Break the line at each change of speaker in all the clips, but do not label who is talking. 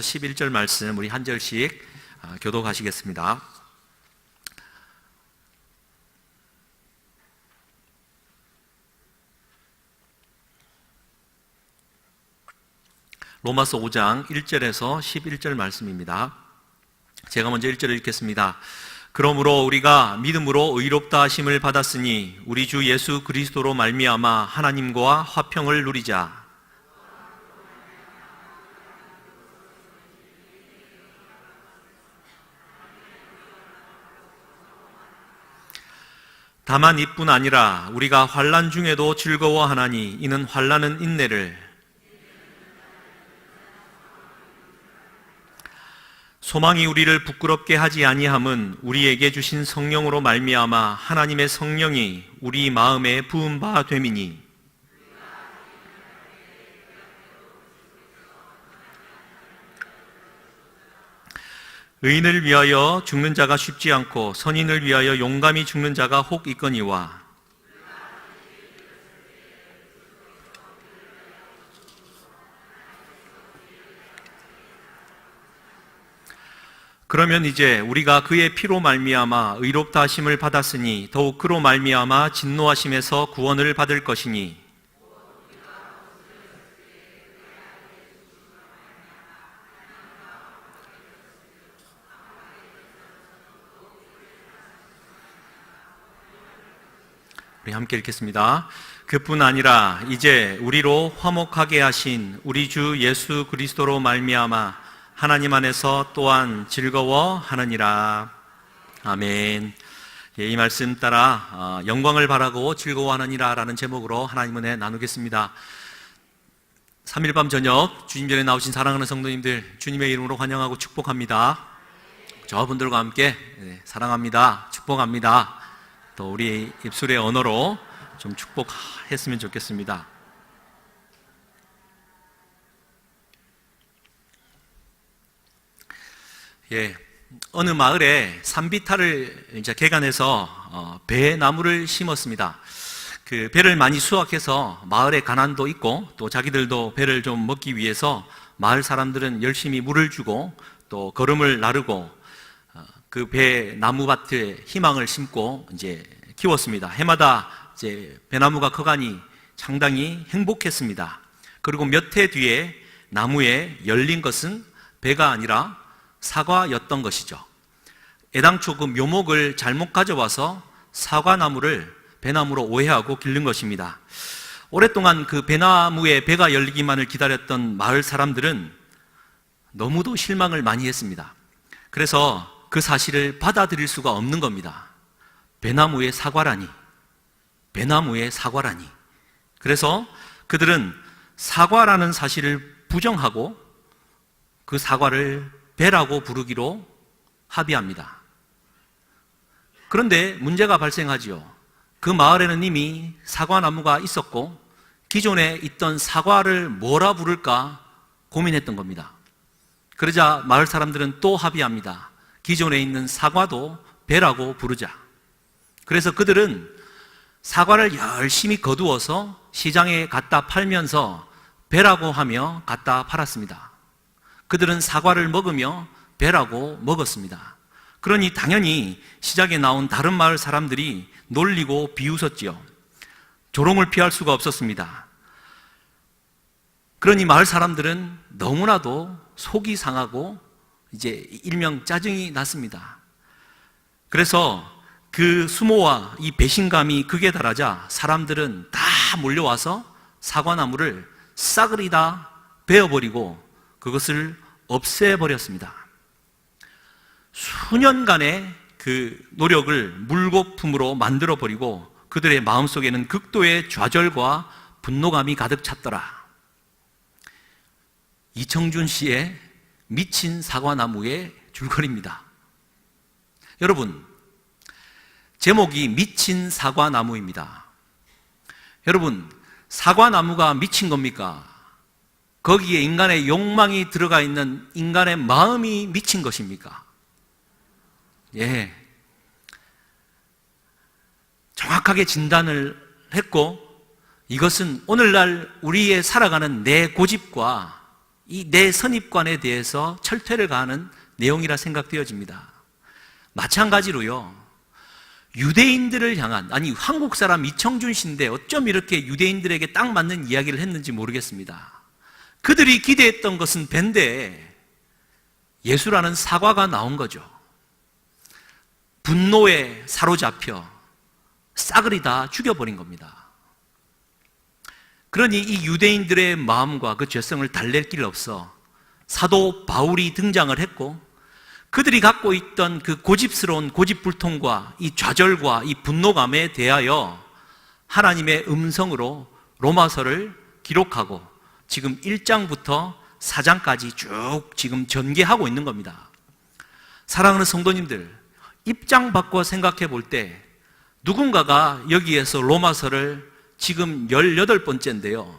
11절 말씀 우리 한 절씩 교독하시겠습니다. 로마서 5장 1절에서 11절 말씀입니다. 제가 먼저 1절을 읽겠습니다. 그러므로 우리가 믿음으로 의롭다 하심을 받았으니 우리 주 예수 그리스도로 말미암아 하나님과 화평을 누리자. 다만 이뿐 아니라 우리가 환난 중에도 즐거워하나니 이는 환난은 인내를, 소망이 우리를 부끄럽게 하지 아니함은 우리에게 주신 성령으로 말미암아 하나님의 성령이 우리 마음에 부은 바 됨이니, 의인을 위하여 죽는 자가 쉽지 않고 선인을 위하여 용감히 죽는 자가 혹 있거니와, 그러면 이제 우리가 그의 피로 말미암아 의롭다 하심을 받았으니 더욱 그로 말미암아 진노하심에서 구원을 받을 것이니, 우리 함께 읽겠습니다. 그뿐 아니라 이제 우리로 화목하게 하신 우리 주 예수 그리스도로 말미암아 하나님 안에서 또한 즐거워하느니라. 아멘. 이 말씀 따라 영광을 바라고 즐거워하느니라 라는 제목으로 하나님 은혜 나누겠습니다. 3일 밤 저녁 주님 전에 나오신 사랑하는 성도님들 주님의 이름으로 환영하고 축복합니다. 저분들과 함께 사랑합니다, 축복합니다, 또 우리 입술의 언어로 좀 축복했으면 좋겠습니다. 어느 마을에 산비탈을 이제 개간해서 배나무를 심었습니다. 그 배를 많이 수확해서 마을에 가난도 있고 또 자기들도 배를 좀 먹기 위해서 마을 사람들은 열심히 물을 주고 또 거름을 나르고 그 배 나무밭에 희망을 심고 이제 키웠습니다. 해마다 이제 배나무가 커가니 상당히 행복했습니다. 그리고 몇 해 뒤에 나무에 열린 것은 배가 아니라 사과였던 것이죠. 애당초 그 묘목을 잘못 가져와서 사과나무를 배나무로 오해하고 기른 것입니다. 오랫동안 그 배나무에 배가 열리기만을 기다렸던 마을 사람들은 너무도 실망을 많이 했습니다. 그래서 그 사실을 받아들일 수가 없는 겁니다. 배나무의 사과라니, 배나무의 사과라니. 그래서 그들은 사과라는 사실을 부정하고 그 사과를 배라고 부르기로 합의합니다. 그런데 문제가 발생하지요. 그 마을에는 이미 사과나무가 있었고 기존에 있던 사과를 뭐라 부를까 고민했던 겁니다. 그러자 마을 사람들은 또 합의합니다. 기존에 있는 사과도 배라고 부르자. 그래서 그들은 사과를 열심히 거두어서 시장에 갖다 팔면서 배라고 하며 갖다 팔았습니다. 그들은 사과를 먹으며 배라고 먹었습니다. 그러니 당연히 시장에 나온 다른 마을 사람들이 놀리고 비웃었지요. 조롱을 피할 수가 없었습니다. 그러니 마을 사람들은 너무나도 속이 상하고 이제 일명 짜증이 났습니다. 그래서 그 수모와 이 배신감이 극에 달하자 사람들은 다 몰려와서 사과나무를 싸그리 다 베어버리고 그것을 없애버렸습니다. 수년간의 그 노력을 물거품으로 만들어버리고 그들의 마음속에는 극도의 좌절과 분노감이 가득 찼더라. 이청준 씨의 미친 사과나무의 줄거리입니다. 여러분, 제목이 미친 사과나무입니다. 여러분, 사과나무가 미친 겁니까? 거기에 인간의 욕망이 들어가 있는 인간의 마음이 미친 것입니까? 예. 정확하게 진단을 했고 이것은 오늘날 우리의 살아가는 내 고집과 이 내 선입관에 대해서 철퇴를 가하는 내용이라 생각되어집니다. 마찬가지로요, 유대인들을 향한, 아니 한국 사람 이청준 씨인데 어쩜 이렇게 유대인들에게 딱 맞는 이야기를 했는지 모르겠습니다. 그들이 기대했던 것은 밴데 예수라는 사과가 나온 거죠. 분노에 사로잡혀 싸그리 다 죽여버린 겁니다. 그러니 이 유대인들의 마음과 그 죄성을 달랠 길 없어 사도 바울이 등장을 했고, 그들이 갖고 있던 그 고집스러운 고집불통과 이 좌절과 이 분노감에 대하여 하나님의 음성으로 로마서를 기록하고 지금 1장부터 4장까지 쭉 지금 전개하고 있는 겁니다. 사랑하는 성도님들, 입장 바꿔 생각해 볼 때 누군가가 여기에서 로마서를 지금 18번째인데요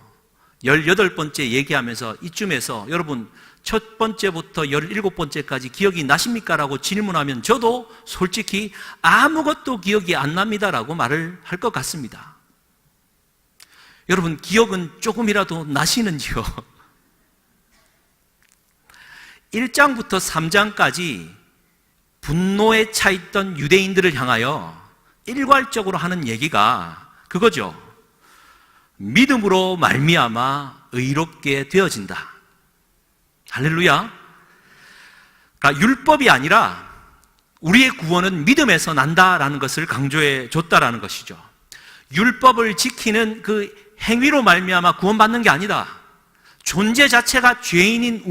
18번째 얘기하면서 이쯤에서 여러분 첫 번째부터 17번째까지 기억이 나십니까? 라고 질문하면 저도 솔직히 아무것도 기억이 안 납니다라고 말을 할 것 같습니다. 여러분 기억은 조금이라도 나시는지요? 1장부터 3장까지 분노에 차 있던 유대인들을 향하여 일괄적으로 하는 얘기가 그거죠. 믿음으로 말미암아 의롭게 되어진다. 할렐루야. 그러니까 율법이 아니라 우리의 구원은 믿음에서 난다라는 것을 강조해 줬다라는 것이죠. 율법을 지키는 그 행위로 말미암아 구원받는 게 아니다. 존재 자체가 죄인인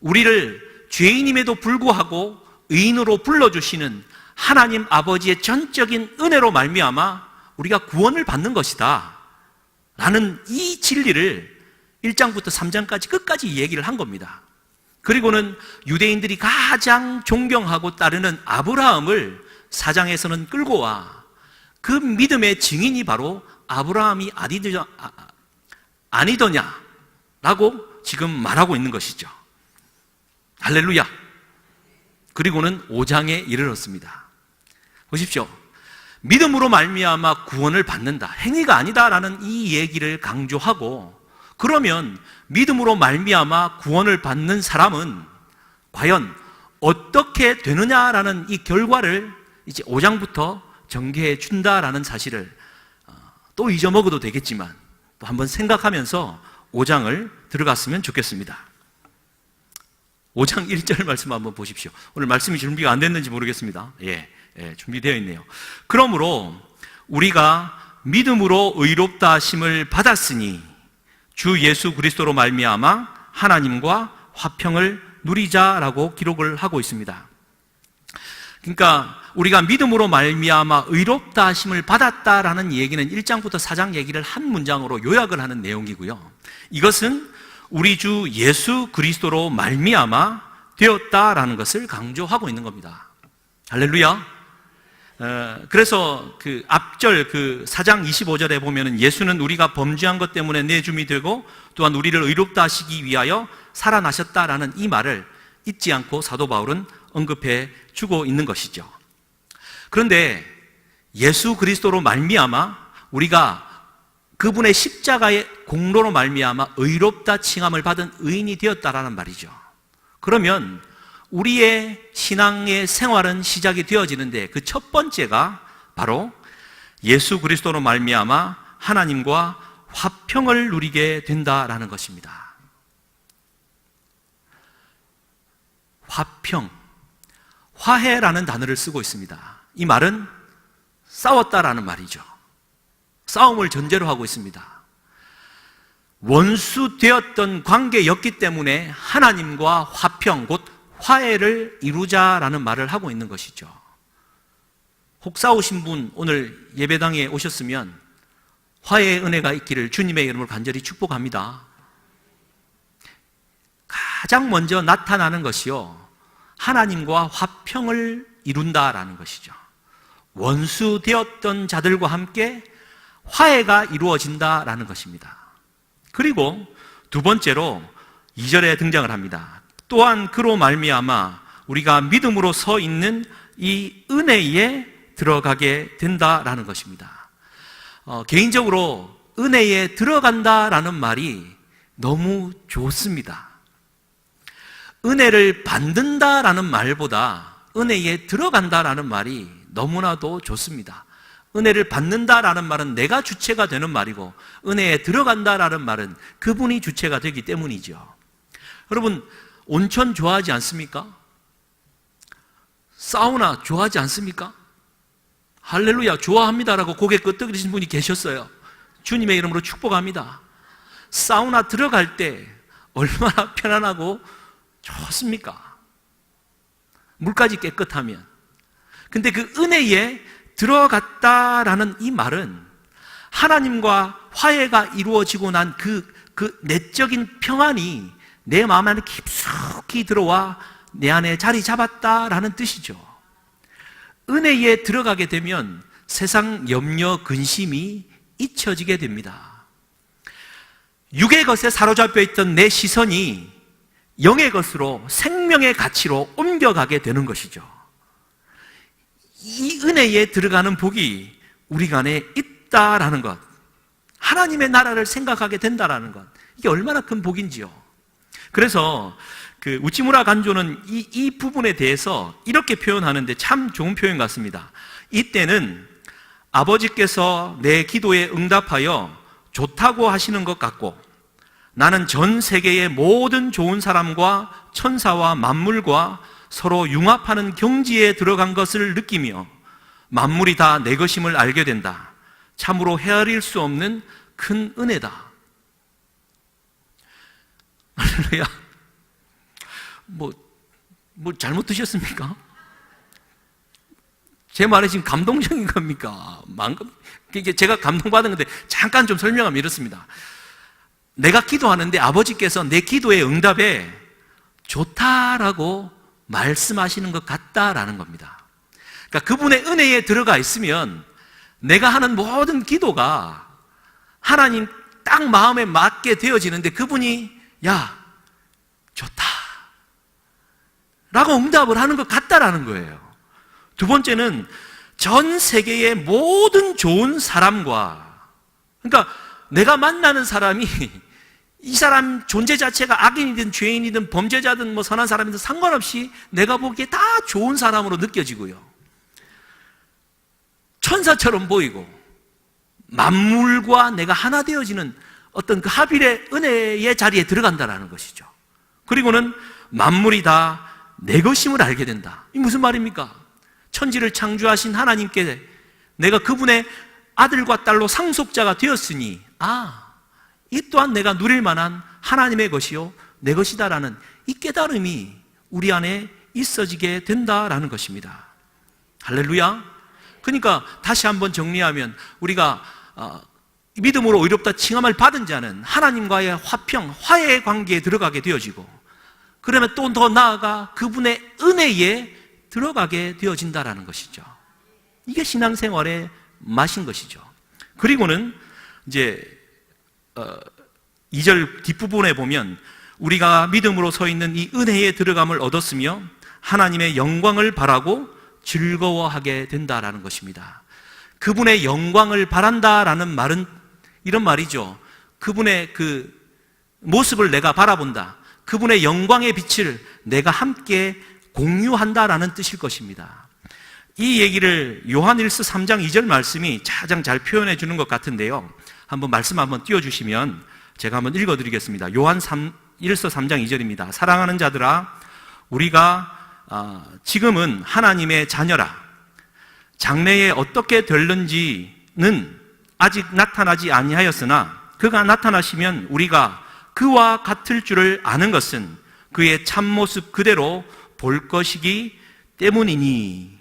우리를 죄인임에도 불구하고 의인으로 불러주시는 하나님 아버지의 전적인 은혜로 말미암아 우리가 구원을 받는 것이다 라는 이 진리를 1장부터 3장까지 끝까지 얘기를 한 겁니다. 그리고는 유대인들이 가장 존경하고 따르는 아브라함을 4장에서는 끌고 와 그 믿음의 증인이 바로 아브라함이 아니더냐라고 지금 말하고 있는 것이죠. 할렐루야. 그리고는 5장에 이르렀습니다. 보십시오. 믿음으로 말미암아 구원을 받는다, 행위가 아니다라는 이 얘기를 강조하고, 그러면 믿음으로 말미암아 구원을 받는 사람은 과연 어떻게 되느냐라는 이 결과를 이제 5장부터 전개해 준다라는 사실을 또 잊어먹어도 되겠지만 또 한번 생각하면서 5장을 들어갔으면 좋겠습니다. 5장 1절 말씀 한번 보십시오. 오늘 말씀이 준비가 안 됐는지 모르겠습니다. 준비되어 있네요. 그러므로 우리가 믿음으로 의롭다 하심을 받았으니 주 예수 그리스도로 말미암아 하나님과 화평을 누리자라고 기록을 하고 있습니다. 그러니까 우리가 믿음으로 말미암아 의롭다 하심을 받았다라는 얘기는 1장부터 4장 얘기를 한 문장으로 요약을 하는 내용이고요. 이것은 우리 주 예수 그리스도로 말미암아 되었다라는 것을 강조하고 있는 겁니다. 할렐루야. 그래서 그 앞절 그 4장 25절에 보면은 예수는 우리가 범죄한 것 때문에 내줌이 되고 또한 우리를 의롭다 하시기 위하여 살아나셨다라는 이 말을 잊지 않고 사도 바울은 언급해 주고 있는 것이죠. 그런데 예수 그리스도로 말미암아 우리가 그분의 십자가의 공로로 말미암아 의롭다 칭함을 받은 의인이 되었다라는 말이죠. 그러면 우리의 신앙의 생활은 시작이 되어지는데 그 첫 번째가 바로 예수 그리스도로 말미암아 하나님과 화평을 누리게 된다라는 것입니다. 화평, 화해라는 단어를 쓰고 있습니다. 이 말은 싸웠다라는 말이죠. 싸움을 전제로 하고 있습니다. 원수되었던 관계였기 때문에 하나님과 화평, 곧 화해를 이루자라는 말을 하고 있는 것이죠. 혹 싸우신 분 오늘 예배당에 오셨으면 화해의 은혜가 있기를 주님의 이름으로 간절히 축복합니다. 가장 먼저 나타나는 것이요, 하나님과 화평을 이룬다라는 것이죠. 원수되었던 자들과 함께 화해가 이루어진다라는 것입니다. 그리고 두 번째로 2절에 등장을 합니다. 또한 그로 말미암아 우리가 믿음으로 서 있는 이 은혜에 들어가게 된다라는 것입니다. 개인적으로 은혜에 들어간다라는 말이 너무 좋습니다. 은혜를 받는다라는 말보다 은혜에 들어간다라는 말이 너무나도 좋습니다. 은혜를 받는다라는 말은 내가 주체가 되는 말이고, 은혜에 들어간다라는 말은 그분이 주체가 되기 때문이죠. 여러분, 온천 좋아하지 않습니까? 사우나 좋아하지 않습니까? 할렐루야, 좋아합니다라고 고개 끄덕이신 분이 계셨어요. 주님의 이름으로 축복합니다. 사우나 들어갈 때 얼마나 편안하고 좋습니까? 물까지 깨끗하면. 근데 그 은혜에 들어갔다라는 이 말은 하나님과 화해가 이루어지고 난 그 내적인 평안이 내 마음 안에 깊숙이 들어와 내 안에 자리 잡았다라는 뜻이죠. 은혜에 들어가게 되면 세상 염려, 근심이 잊혀지게 됩니다. 육의 것에 사로잡혀 있던 내 시선이 영의 것으로, 생명의 가치로 옮겨가게 되는 것이죠. 이 은혜에 들어가는 복이 우리 안에 있다라는 것, 하나님의 나라를 생각하게 된다라는 것, 이게 얼마나 큰 복인지요. 그래서 우치무라 간조는 이 부분에 대해서 이렇게 표현하는데 참 좋은 표현 같습니다. 이때는 아버지께서 내 기도에 응답하여 좋다고 하시는 것 같고, 나는 전 세계의 모든 좋은 사람과 천사와 만물과 서로 융합하는 경지에 들어간 것을 느끼며 만물이 다 내 것임을 알게 된다. 참으로 헤아릴 수 없는 큰 은혜다. 할렐루야. 뭐 잘못 드셨습니까? 제 말에 지금 감동적인 겁니까? 제가 감동받은 건데 잠깐 좀 설명하면 이렇습니다. 내가 기도하는데 아버지께서 내 기도의 응답에 좋다라고 말씀하시는 것 같다라는 겁니다. 그러니까 그분의 은혜에 들어가 있으면 내가 하는 모든 기도가 하나님 딱 마음에 맞게 되어지는데 그분이 야, 좋다 라고 응답을 하는 것 같다라는 거예요. 두 번째는 전 세계의 모든 좋은 사람과, 그러니까 내가 만나는 사람이 이 사람 존재 자체가 악인이든 죄인이든 범죄자든 선한 사람이든 상관없이 내가 보기에 다 좋은 사람으로 느껴지고요. 천사처럼 보이고 만물과 내가 하나 되어지는 어떤 그 합일의 은혜의 자리에 들어간다는 것이죠. 그리고는 만물이 다 내 것임을 알게 된다. 이 무슨 말입니까? 천지를 창조하신 하나님께 내가 그분의 아들과 딸로 상속자가 되었으니 이 또한 내가 누릴 만한 하나님의 것이요 내 것이다라는 이 깨달음이 우리 안에 있어지게 된다라는 것입니다. 할렐루야. 그러니까 다시 한번 정리하면 우리가 믿음으로 의롭다 칭함을 받은 자는 하나님과의 화평, 화해의 관계에 들어가게 되어지고, 그러면 또 더 나아가 그분의 은혜에 들어가게 되어진다라는 것이죠. 이게 신앙생활의 맛인 것이죠. 그리고는 이제 2절 뒷부분에 보면 우리가 믿음으로 서 있는 이 은혜에 들어감을 얻었으며 하나님의 영광을 바라고 즐거워하게 된다라는 것입니다. 그분의 영광을 바란다라는 말은 이런 말이죠. 그분의 그 모습을 내가 바라본다. 그분의 영광의 빛을 내가 함께 공유한다라는 뜻일 것입니다. 이 얘기를 요한일서 3장 2절 말씀이 가장 잘 표현해 주는 것 같은데요. 말씀 한번 띄워주시면 제가 한번 읽어드리겠습니다. 요한일서 3장 2절입니다. 사랑하는 자들아, 우리가 지금은 하나님의 자녀라. 장래에 어떻게 될는지는 아직 나타나지 아니하였으나 그가 나타나시면 우리가 그와 같을 줄을 아는 것은 그의 참모습 그대로 볼 것이기 때문이니.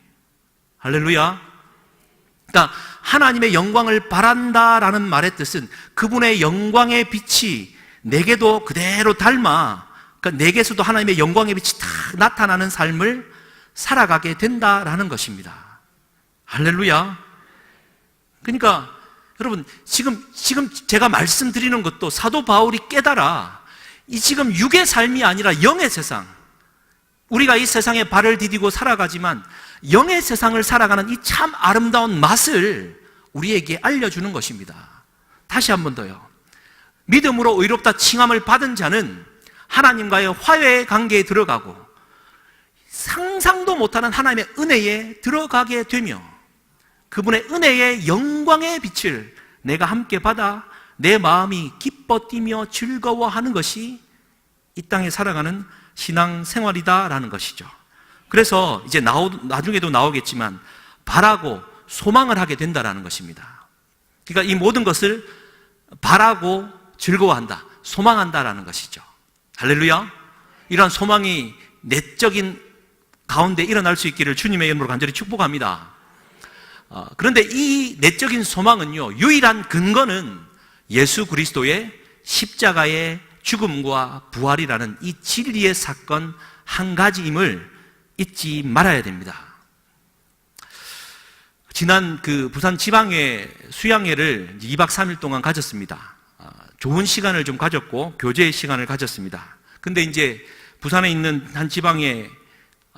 할렐루야. 그러니까 하나님의 영광을 바란다라는 말의 뜻은 그분의 영광의 빛이 내게도 그대로 닮아, 그러니까 내게서도 하나님의 영광의 빛이 다 나타나는 삶을 살아가게 된다라는 것입니다. 할렐루야. 그러니까 여러분, 지금 제가 말씀드리는 것도 사도 바울이 깨달아 이 지금 육의 삶이 아니라 영의 세상, 우리가 이 세상에 발을 디디고 살아가지만 영의 세상을 살아가는 이 참 아름다운 맛을 우리에게 알려주는 것입니다. 다시 한 번 더요. 믿음으로 의롭다 칭함을 받은 자는 하나님과의 화해의 관계에 들어가고 상상도 못하는 하나님의 은혜에 들어가게 되며 그분의 은혜의 영광의 빛을 내가 함께 받아 내 마음이 기뻐 뛰며 즐거워하는 것이 이 땅에 살아가는 신앙 생활이다라는 것이죠. 그래서 이제 나중에도 나오겠지만 바라고 소망을 하게 된다라는 것입니다. 그러니까 이 모든 것을 바라고 즐거워한다, 소망한다라는 것이죠. 할렐루야. 이러한 소망이 내적인 가운데 일어날 수 있기를 주님의 이름으로 간절히 축복합니다. 그런데 이 내적인 소망은요, 유일한 근거는 예수 그리스도의 십자가의 죽음과 부활이라는 이 진리의 사건 한 가지임을 잊지 말아야 됩니다. 지난 그 부산 지방회 수양회를 2박 3일 동안 가졌습니다. 좋은 시간을 좀 가졌고 교제의 시간을 가졌습니다. 근데 이제 부산에 있는 한 지방에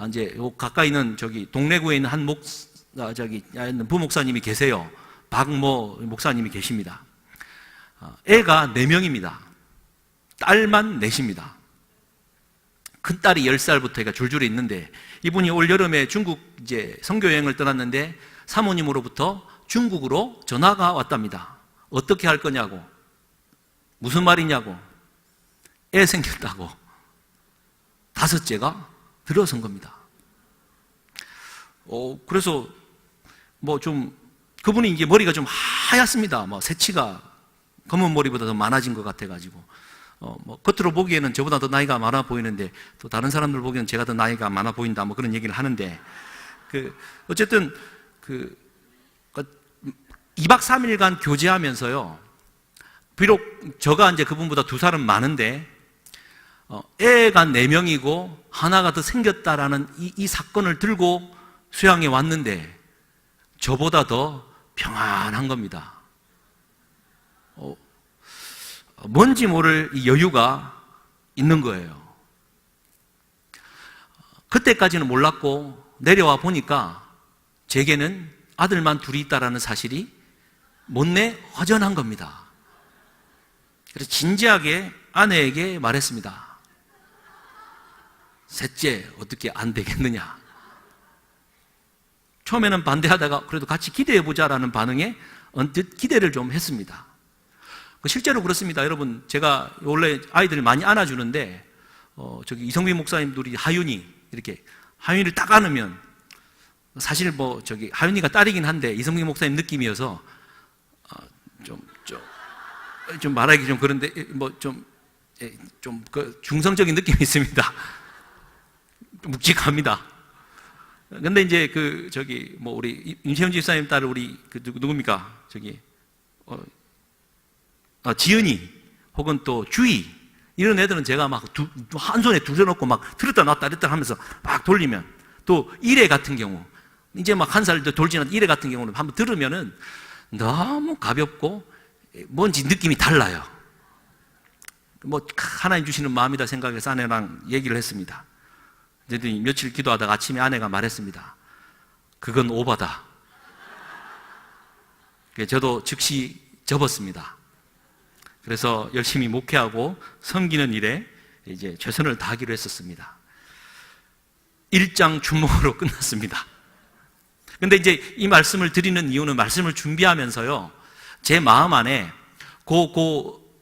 이제 가까이 있는 저기 동래구에 있는 한 부목사님이 계세요. 박모 목사님이 계십니다. 애가 4명입니다. 딸만 4입니다. 큰딸이 10살부터 애가 줄줄이 있는데 이분이 올 여름에 중국 이제 선교여행을 떠났는데 사모님으로부터 중국으로 전화가 왔답니다. 어떻게 할 거냐고. 무슨 말이냐고. 애 생겼다고. 5째가 들어선 겁니다. 그래서 뭐 좀 그분이 이제 머리가 좀 하얗습니다. 뭐 새치가 검은 머리보다 더 많아진 것 같아가지고 뭐 겉으로 보기에는 저보다 더 나이가 많아 보이는데 또 다른 사람들 보기에는 제가 더 나이가 많아 보인다 뭐 그런 얘기를 하는데 어쨌든 2박 3일간 교제하면서요, 비록 저가 이제 그분보다 2살은 많은데 애가 4명이고 하나가 더 생겼다라는 이 사건을 들고 수양에 왔는데 저보다 더 평안한 겁니다. 뭔지 모를 이 여유가 있는 거예요. 그때까지는 몰랐고 내려와 보니까 제게는 아들만 둘이 있다라는 사실이 못내 허전한 겁니다. 그래서 진지하게 아내에게 말했습니다. 셋째 어떻게 안 되겠느냐. 처음에는 반대하다가 그래도 같이 기대해보자라는 반응에 언뜻 기대를 좀 했습니다. 실제로 그렇습니다. 여러분, 제가 원래 아이들을 많이 안아주는데 저기 이성빈 목사님들이 하윤이를 딱 안으면 사실 뭐 저기 하윤이가 딸이긴 한데 이성빈 목사님 느낌이어서 좀 말하기 좀 그런데 뭐 좀 중성적인 느낌이 있습니다. 묵직합니다. 근데 이제 우리 임채훈 집사님 딸 우리 누굽니까? 지은이 혹은 또 주희 이런 애들은 제가 막 한 손에 두려놓고 막 들었다 놨다 하면서 막 돌리면 또 일애 같은 경우 이제 막 1살 돌 지난 일애 같은 경우는 한번 들으면은 너무 가볍고 뭔지 느낌이 달라요. 뭐 하나님 주시는 마음이다 생각해서 아내랑 얘기를 했습니다. 그랬더니 며칠 기도하다가 아침에 아내가 말했습니다. 그건 오바다. 저도 즉시 접었습니다. 그래서 열심히 목회하고 섬기는 일에 이제 최선을 다하기로 했었습니다. 일장춘몽으로 끝났습니다. 근데 이제 이 말씀을 드리는 이유는 말씀을 준비하면서요, 제 마음 안에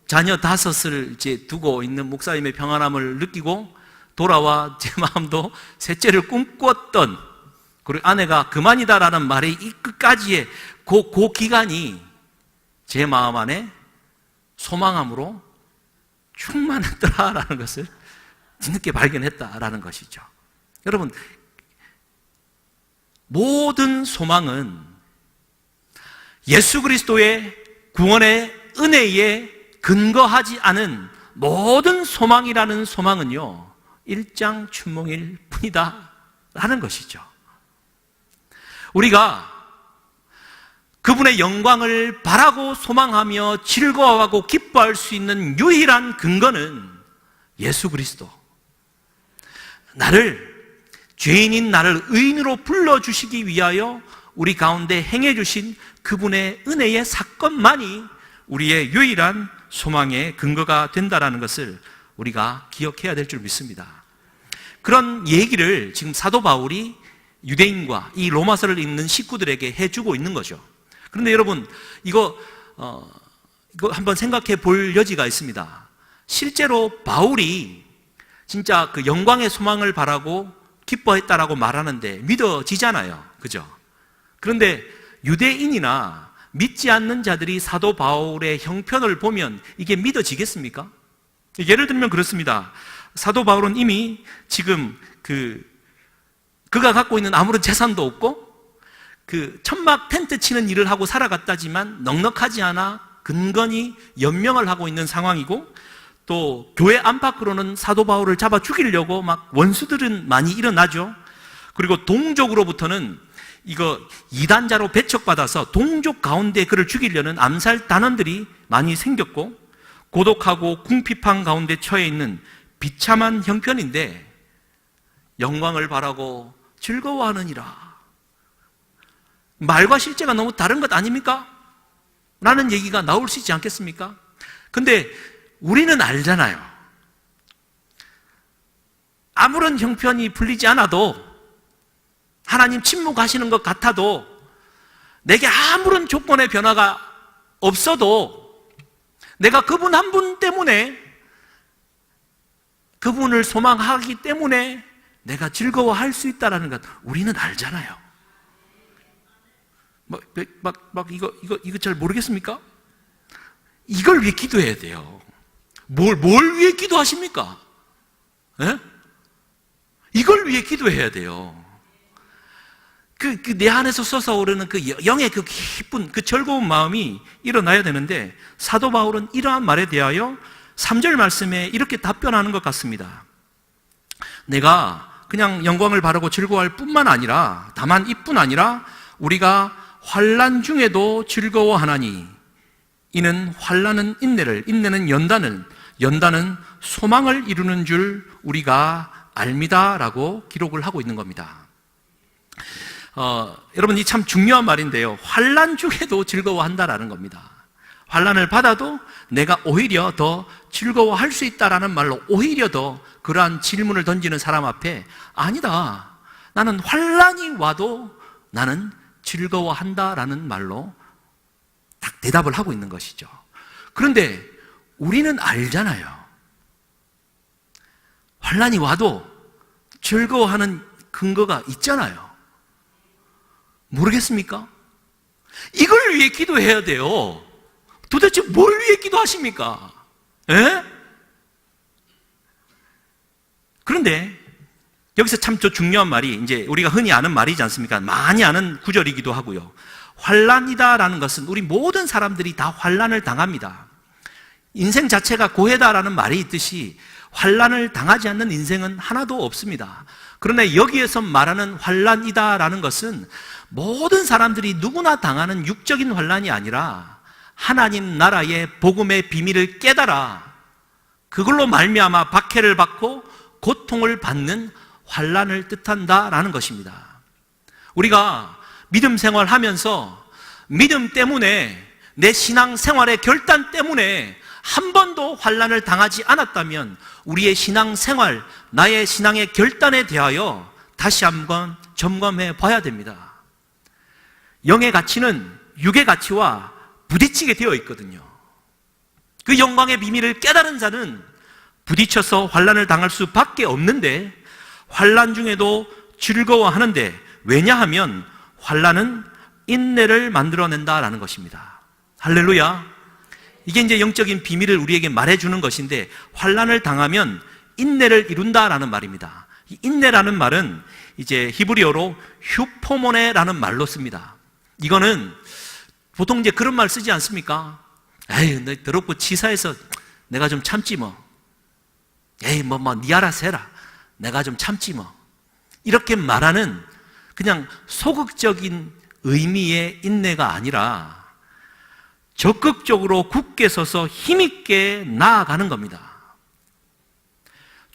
자녀 5을 이제 두고 있는 목사님의 평안함을 느끼고 돌아와 제 마음도 셋째를 꿈꿨던, 그리고 아내가 그만이다라는 말의 이 끝까지의 그 기간이 제 마음 안에 소망함으로 충만했더라라는 것을 뒤늦게 발견했다라는 것이죠. 여러분, 모든 소망은 예수 그리스도의 구원의 은혜에 근거하지 않은 모든 소망이라는 소망은요, 일장춘몽일 뿐이다 라는 것이죠. 우리가 그분의 영광을 바라고 소망하며 즐거워하고 기뻐할 수 있는 유일한 근거는 예수 그리스도. 죄인인 나를 의인으로 불러주시기 위하여 우리 가운데 행해 주신 그분의 은혜의 사건만이 우리의 유일한 소망의 근거가 된다라는 것을 우리가 기억해야 될 줄 믿습니다. 그런 얘기를 지금 사도 바울이 유대인과 이 로마서를 읽는 식구들에게 해주고 있는 거죠. 그런데 여러분, 이거 한번 생각해 볼 여지가 있습니다. 실제로 바울이 진짜 그 영광의 소망을 바라고 기뻐했다라고 말하는데 믿어지잖아요. 그죠? 그런데 유대인이나 믿지 않는 자들이 사도 바울의 형편을 보면 이게 믿어지겠습니까? 예를 들면 그렇습니다. 사도 바울은 이미 지금 그가 갖고 있는 아무런 재산도 없고 천막 텐트 치는 일을 하고 살아갔다지만 넉넉하지 않아 근건히 연명을 하고 있는 상황이고, 또 교회 안팎으로는 사도 바울을 잡아 죽이려고 막 원수들은 많이 일어나죠. 그리고 동족으로부터는 이거 이단자로 배척받아서 동족 가운데 그를 죽이려는 암살 단원들이 많이 생겼고, 고독하고 궁핍한 가운데 처해 있는 비참한 형편인데 영광을 바라고 즐거워하느니라. 말과 실제가 너무 다른 것 아닙니까? 라는 얘기가 나올 수 있지 않겠습니까? 근데 우리는 알잖아요. 아무런 형편이 풀리지 않아도, 하나님 침묵하시는 것 같아도, 내게 아무런 조건의 변화가 없어도 내가 그분 한 분 때문에, 그분을 소망하기 때문에 내가 즐거워할 수 있다는 것 우리는 알잖아요. 이거 잘 모르겠습니까? 이걸 위해 기도해야 돼요. 뭘 위해 기도하십니까? 예? 이걸 위해 기도해야 돼요. 내 안에서 솟아오르는 영의 기쁜, 즐거운 마음이 일어나야 되는데, 사도 바울은 이러한 말에 대하여 3절 말씀에 이렇게 답변하는 것 같습니다. 내가 그냥 영광을 바라고 즐거워할 뿐만 아니라, 다만 이뿐 아니라 우리가 환난 중에도 즐거워하나니, 이는 환난은 인내를, 인내는 연단은 소망을 이루는 줄 우리가 압니다라고 기록을 하고 있는 겁니다. 여러분, 이 참 중요한 말인데요. 환난 중에도 즐거워한다라는 겁니다. 환난을 받아도 내가 오히려 더 즐거워할 수 있다라는 말로, 오히려 더 그러한 질문을 던지는 사람 앞에, 아니다, 나는 환난이 와도 나는 즐거워한다라는 말로 딱 대답을 하고 있는 것이죠. 그런데 우리는 알잖아요. 환난이 와도 즐거워하는 근거가 있잖아요. 모르겠습니까? 이걸 위해 기도해야 돼요. 도대체 뭘 위해 기도하십니까? 예? 그런데 여기서 참 중요한 말이, 이제 우리가 흔히 아는 말이지 않습니까? 많이 아는 구절이기도 하고요. 환난이다라는 것은 우리 모든 사람들이 다 환난을 당합니다. 인생 자체가 고해다라는 말이 있듯이 환난을 당하지 않는 인생은 하나도 없습니다. 그러나 여기에서 말하는 환난이다라는 것은 모든 사람들이 누구나 당하는 육적인 환난이 아니라 하나님 나라의 복음의 비밀을 깨달아 그걸로 말미암아 박해를 받고 고통을 받는 환난을 뜻한다라는 것입니다. 우리가 믿음 생활하면서 믿음 때문에, 내 신앙 생활의 결단 때문에 한 번도 환난을 당하지 않았다면 우리의 신앙 생활, 나의 신앙의 결단에 대하여 다시 한번 점검해 봐야 됩니다. 영의 가치는 육의 가치와 부딪히게 되어 있거든요. 그 영광의 비밀을 깨달은 자는 부딪혀서 환난을 당할 수밖에 없는데, 환난 중에도 즐거워하는데, 왜냐하면 환난은 인내를 만들어낸다라는 것입니다. 할렐루야. 이게 이제 영적인 비밀을 우리에게 말해주는 것인데, 환난을 당하면 인내를 이룬다라는 말입니다. 이 인내라는 말은 이제 히브리어로 휴포모네라는 말로 씁니다. 이거는 보통 이제 그런 말 쓰지 않습니까? 에이, 너 더럽고 치사해서 내가 좀 참지 뭐. 에이, 니 알아서 해라. 내가 좀 참지 뭐. 이렇게 말하는 그냥 소극적인 의미의 인내가 아니라 적극적으로 굳게 서서 힘있게 나아가는 겁니다.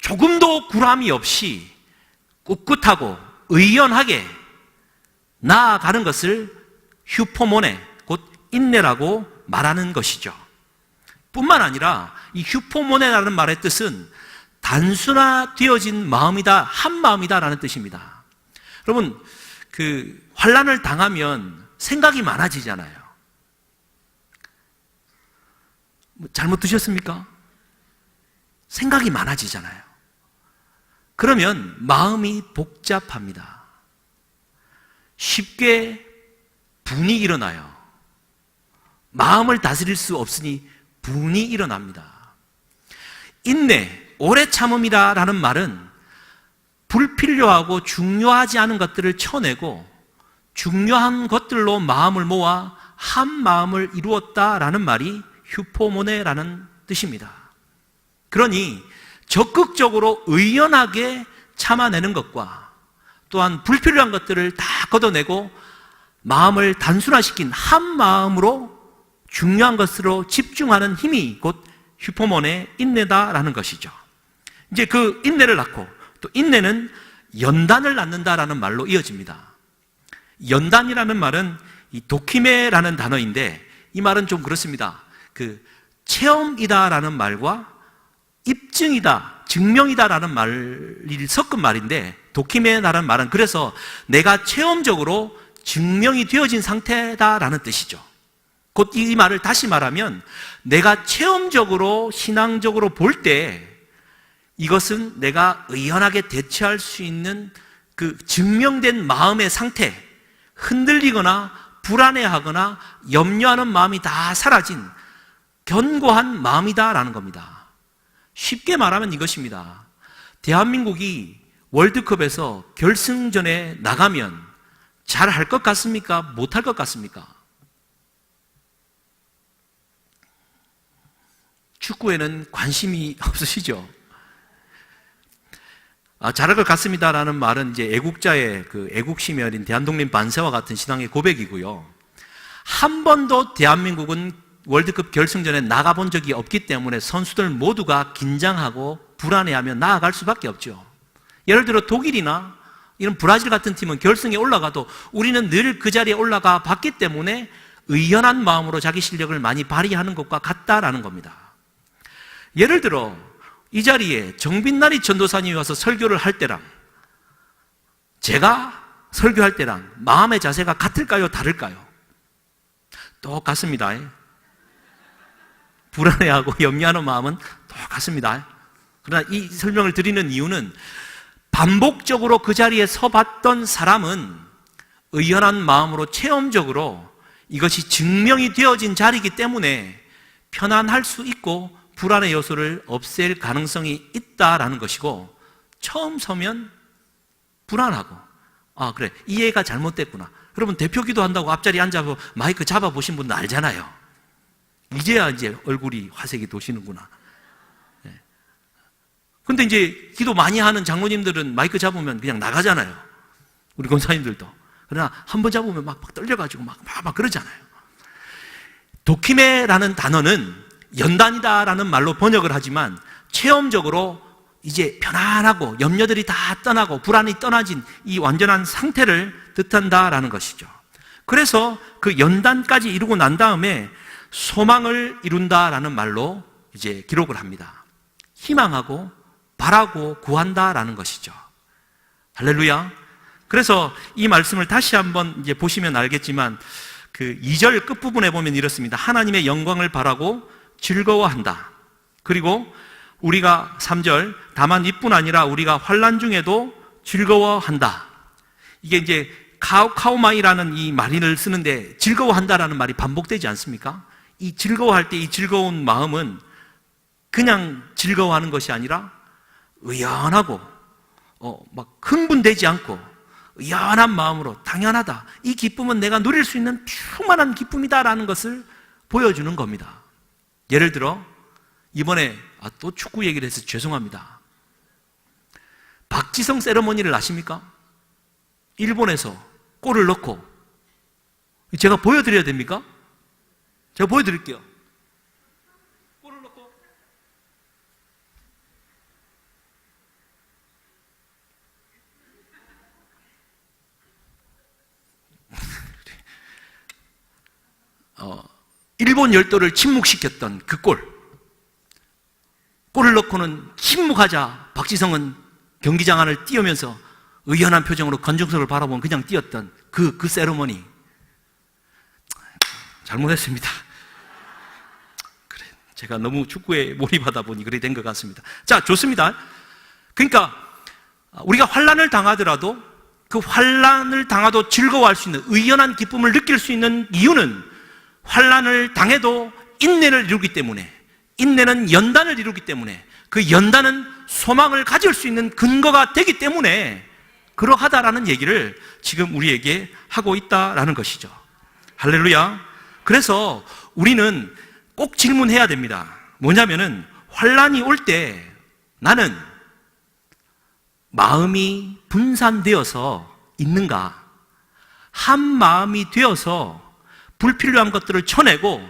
조금도 구람이 없이 꿋꿋하고 의연하게 나아가는 것을 휴포모네, 곧 인내라고 말하는 것이죠. 뿐만 아니라 이 휴포모네라는 말의 뜻은 단순화되어진 마음이다, 한 마음이다라는 뜻입니다. 여러분, 환난을 당하면 생각이 많아지잖아요. 잘못 드셨습니까? 생각이 많아지잖아요. 그러면 마음이 복잡합니다. 쉽게 분이 일어나요. 마음을 다스릴 수 없으니 분이 일어납니다. 인내, 오래 참음이라는 말은 불필요하고 중요하지 않은 것들을 쳐내고 중요한 것들로 마음을 모아 한 마음을 이루었다라는 말이 휴포모네라는 뜻입니다. 그러니 적극적으로 의연하게 참아내는 것과 또한 불필요한 것들을 다 걷어내고 마음을 단순화시킨 한 마음으로 중요한 것으로 집중하는 힘이 곧 휴포모네 인내다라는 것이죠. 이제 그 인내를 낳고 또 인내는 연단을 낳는다라는 말로 이어집니다. 연단이라는 말은 이 도키메라는 단어인데 이 말은 좀 그렇습니다. 체험이다라는 말과 입증이다, 증명이다라는 말이 섞은 말인데 도키메라는 말은 그래서 내가 체험적으로 증명이 되어진 상태다라는 뜻이죠. 곧 이 말을 다시 말하면 내가 체험적으로 신앙적으로 볼 때 이것은 내가 의연하게 대처할 수 있는 그 증명된 마음의 상태, 흔들리거나 불안해하거나 염려하는 마음이 다 사라진 견고한 마음이다라는 겁니다. 쉽게 말하면 이것입니다. 대한민국이 월드컵에서 결승전에 나가면 잘할 것 같습니까? 못할 것 같습니까? 축구에는 관심이 없으시죠? 잘할 것 같습니다라는 말은 이제 애국자의 애국심혈인 대한독립 만세와 같은 신앙의 고백이고요. 한 번도 대한민국은 월드컵 결승전에 나가본 적이 없기 때문에 선수들 모두가 긴장하고 불안해하며 나아갈 수밖에 없죠. 예를 들어 독일이나 이런 브라질 같은 팀은 결승에 올라가도 우리는 늘 그 자리에 올라가 봤기 때문에 의연한 마음으로 자기 실력을 많이 발휘하는 것과 같다라는 겁니다. 예를 들어 이 자리에 정빈나리 전도사님이 와서 설교를 할 때랑 제가 설교할 때랑 마음의 자세가 같을까요? 다를까요? 똑같습니다. 불안해하고 염려하는 마음은 똑같습니다. 그러나 이 설명을 드리는 이유는 반복적으로 그 자리에 서봤던 사람은 의연한 마음으로 체험적으로 이것이 증명이 되어진 자리이기 때문에 편안할 수 있고 불안의 요소를 없앨 가능성이 있다라는 것이고, 처음 서면 불안하고 그래, 이해가 잘못됐구나. 여러분 대표 기도한다고 앞자리에 앉아서 마이크 잡아보신 분들 알잖아요. 이제야 이제 얼굴이 화색이 도시는구나. 근데 이제 기도 많이 하는 장로님들은 마이크 잡으면 그냥 나가잖아요. 우리 권사님들도. 그러나 한 번 잡으면 막 떨려가지고 막 그러잖아요. 도키메라는 단어는 연단이다라는 말로 번역을 하지만 체험적으로 이제 편안하고 염려들이 다 떠나고 불안이 떠나진 이 완전한 상태를 뜻한다라는 것이죠. 그래서 그 연단까지 이루고 난 다음에 소망을 이룬다라는 말로 이제 기록을 합니다. 희망하고 바라고 구한다라는 것이죠. 할렐루야. 그래서 이 말씀을 다시 한번 이제 보시면 알겠지만 2절 끝부분에 보면 이렇습니다. 하나님의 영광을 바라고 즐거워한다. 그리고 우리가 3절 다만 이뿐 아니라 우리가 환난 중에도 즐거워한다. 이게 이제 카오마이라는 이 말을 쓰는데 즐거워한다라는 말이 반복되지 않습니까? 이 즐거워할 때 이 즐거운 마음은 그냥 즐거워하는 것이 아니라 의연하고 막 흥분되지 않고 의연한 마음으로 당연하다. 이 기쁨은 내가 누릴 수 있는 충만한 기쁨이다라는 것을 보여주는 겁니다. 예를 들어 이번에 또 축구 얘기를 해서 죄송합니다. 박지성 세레머니를 아십니까? 일본에서 골을 넣고 제가 보여드려야 됩니까? 제가 보여드릴게요. 골을 넣고 일본 열도를 침묵시켰던 그 골. 넣고는 침묵하자 박지성은 경기장 안을 뛰어면서 의연한 표정으로 관중석을 바라보면 그냥 뛰었던 그 세레머니. 잘못했습니다. 그래, 제가 너무 축구에 몰입하다 보니 그렇게 된 것 같습니다. 자, 좋습니다. 그러니까 우리가 환난을 당하더라도 그 환난을 당하도 즐거워할 수 있는 의연한 기쁨을 느낄 수 있는 이유는 환난을 당해도 인내를 이루기 때문에, 인내는 연단을 이루기 때문에, 그 연단은 소망을 가질 수 있는 근거가 되기 때문에 그러하다라는 얘기를 지금 우리에게 하고 있다라는 것이죠. 할렐루야. 그래서 우리는 꼭 질문해야 됩니다. 뭐냐면은 환난이 올 때 나는 마음이 분산되어서 있는가? 한 마음이 되어서 불필요한 것들을 쳐내고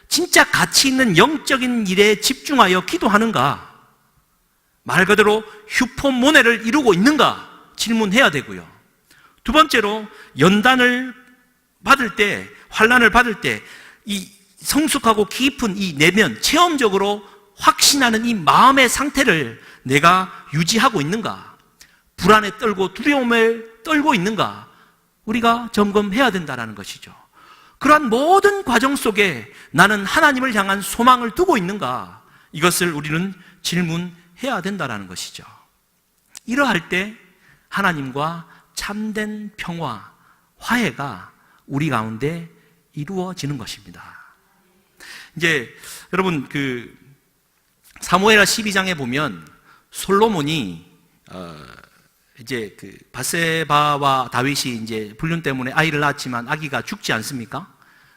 진짜 가치 있는 영적인 일에 집중하여 기도하는가? 말 그대로 휴포모네를 이루고 있는가? 질문해야 되고요. 두 번째로 연단을 받을 때, 환난을 받을 때 이 성숙하고 깊은 이 내면, 체험적으로 확신하는 이 마음의 상태를 내가 유지하고 있는가? 불안에 떨고 두려움에 떨고 있는가? 우리가 점검해야 된다는 것이죠. 그러한 모든 과정 속에 나는 하나님을 향한 소망을 두고 있는가? 이것을 우리는 질문해야 된다는 것이죠. 이러할 때 하나님과 참된 평화, 화해가 우리 가운데 이루어지는 것입니다. 이제 여러분 사무엘하 12장에 보면 솔로몬이 이제 바세바와 다윗이 이제 불륜 때문에 아이를 낳았지만 아기가 죽지 않습니까?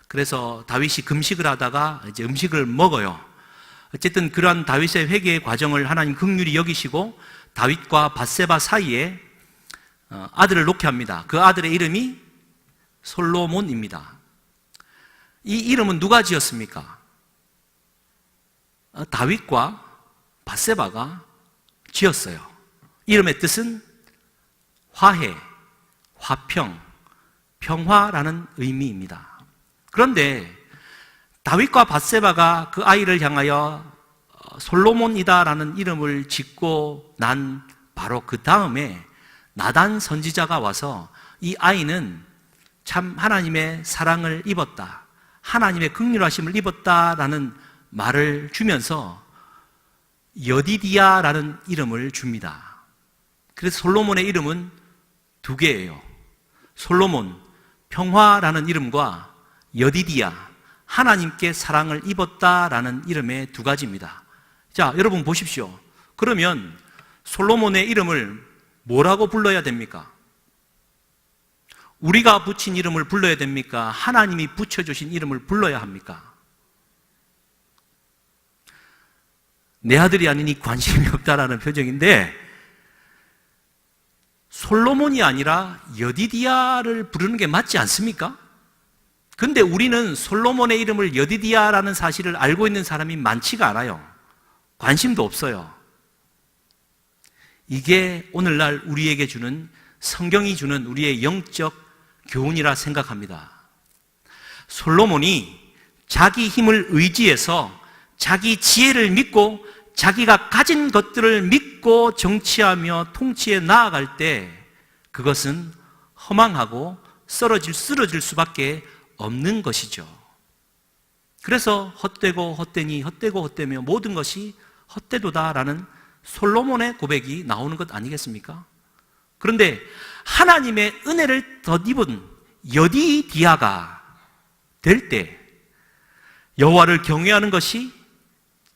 그래서 다윗이 금식을 하다가 이제 음식을 먹어요. 어쨌든 그러한 다윗의 회개의 과정을 하나님 긍휼히 여기시고 다윗과 바세바 사이에 아들을 놓게 합니다. 그 아들의 이름이 솔로몬입니다. 이 이름은 누가 지었습니까? 다윗과 바세바가 지었어요. 이름의 뜻은 화해, 화평, 평화라는 의미입니다. 그런데 다윗과 바세바가 그 아이를 향하여 솔로몬이다라는 이름을 짓고 난 바로 그 다음에 나단 선지자가 와서 이 아이는 참 하나님의 사랑을 입었다, 하나님의 긍휼하심을 입었다라는 말을 주면서 여디디야라는 이름을 줍니다. 그래서 솔로몬의 이름은 두 개예요. 솔로몬, 평화라는 이름과 여디디야, 하나님께 사랑을 입었다라는 이름의 두 가지입니다. 자, 여러분 보십시오. 그러면 솔로몬의 이름을 뭐라고 불러야 됩니까? 우리가 붙인 이름을 불러야 됩니까? 하나님이 붙여주신 이름을 불러야 합니까? 내 아들이 아니니 관심이 없다라는 표정인데 솔로몬이 아니라 여디디야를 부르는 게 맞지 않습니까? 근데 우리는 솔로몬의 이름을 여디디야라는 사실을 알고 있는 사람이 많지가 않아요. 관심도 없어요. 이게 오늘날 우리에게 주는, 성경이 주는 우리의 영적 교훈이라 생각합니다. 솔로몬이 자기 힘을 의지해서 자기 지혜를 믿고 자기가 가진 것들을 믿고 정치하며 통치해 나아갈 때 그것은 허망하고 쓰러질 수밖에 없는 것이죠. 그래서 헛되고 헛되니 헛되고 헛되며 모든 것이 헛되도다라는 솔로몬의 고백이 나오는 것 아니겠습니까? 그런데 하나님의 은혜를 덧입은 여디디야가 될 때 여호와를 경외하는 것이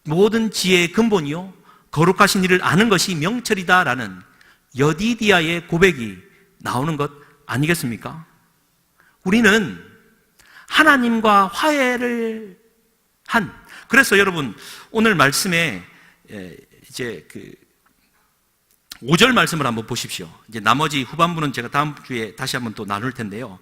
모든 지혜의 근본이요 거룩하신 일을 아는 것이 명철이다라는 여디디야의 고백이 나오는 것 아니겠습니까? 우리는 하나님과 화해를 그래서 여러분 오늘 말씀에 이제 5절 말씀을 한번 보십시오. 이제 나머지 후반부는 제가 다음 주에 다시 한번 또 나눌 텐데요.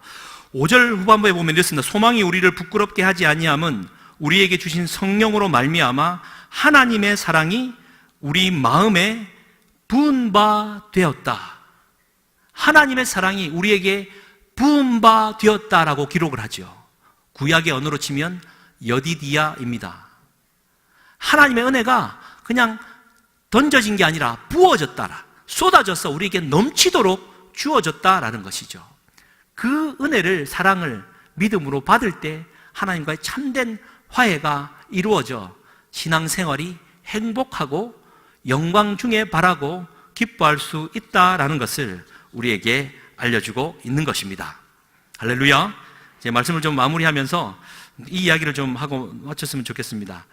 5절 후반부에 보면 이렇습니다. 소망이 우리를 부끄럽게 하지 아니함은 우리에게 주신 성령으로 말미암아 하나님의 사랑이 우리 마음에 부은 바 되었다. 하나님의 사랑이 우리에게 부은 바 되었다라고 기록을 하죠. 구약의 언어로 치면 여디디야입니다. 하나님의 은혜가 그냥 던져진 게 아니라 부어졌다, 쏟아져서 우리에게 넘치도록 주어졌다라는 것이죠. 그 은혜를, 사랑을 믿음으로 받을 때 하나님과의 참된 화해가 이루어져 신앙생활이 행복하고 영광 중에 바라고 기뻐할 수 있다라는 것을 우리에게 알려주고 있는 것입니다. 할렐루야. 제 말씀을 좀 마무리하면서 이 이야기를 좀 하고 마쳤으면 좋겠습니다.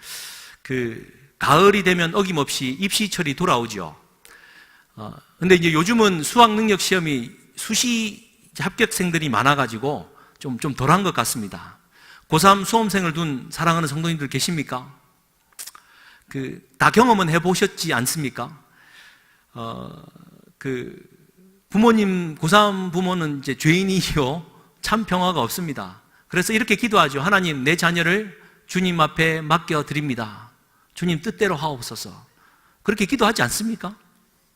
가을이 되면 어김없이 입시철이 돌아오죠. 근데 이제 요즘은 수학 능력 시험이 수시 합격생들이 많아가지고 좀 덜한 것 같습니다. 고3 수험생을 둔 사랑하는 성도님들 계십니까? 다 경험은 해보셨지 않습니까? 부모님, 고3 부모는 이제 죄인이요, 참 평화가 없습니다. 그래서 이렇게 기도하죠. 하나님, 내 자녀를 주님 앞에 맡겨드립니다. 주님 뜻대로 하옵소서. 그렇게 기도하지 않습니까?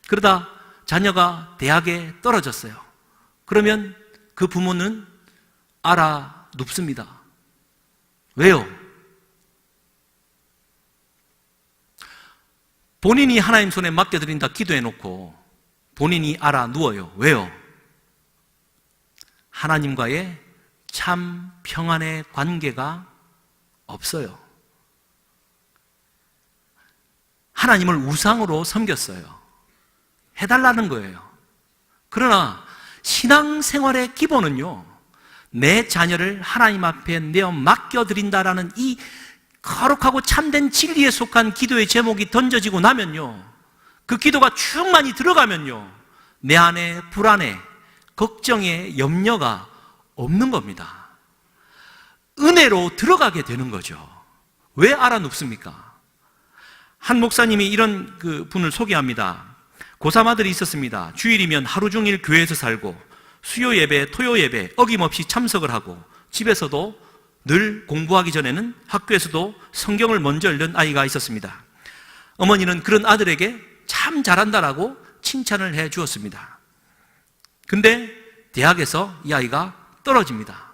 그러다 자녀가 대학에 떨어졌어요. 그러면 그 부모는 알아눕습니다. 왜요? 본인이 하나님 손에 맡겨드린다 기도해놓고 본인이 알아누워요. 왜요? 하나님과의 참 평안의 관계가 없어요. 하나님을 우상으로 섬겼어요. 해달라는 거예요. 그러나 신앙생활의 기본은요, 내 자녀를 하나님 앞에 내어 맡겨드린다라는 이 거룩하고 참된 진리에 속한 기도의 제목이 던져지고 나면요, 그 기도가 충만히 들어가면요, 내 안에 불안에, 걱정에 염려가 없는 겁니다. 은혜로 들어가게 되는 거죠. 왜 알아눕습니까? 한 목사님이 이런 분을 소개합니다. 고3 아들이 있었습니다. 주일이면 하루 종일 교회에서 살고 수요 예배, 토요 예배 어김없이 참석을 하고 집에서도 늘 공부하기 전에는 학교에서도 성경을 먼저 읽는 아이가 있었습니다. 어머니는 그런 아들에게 참 잘한다라고 칭찬을 해 주었습니다. 근데 대학에서 이 아이가 떨어집니다.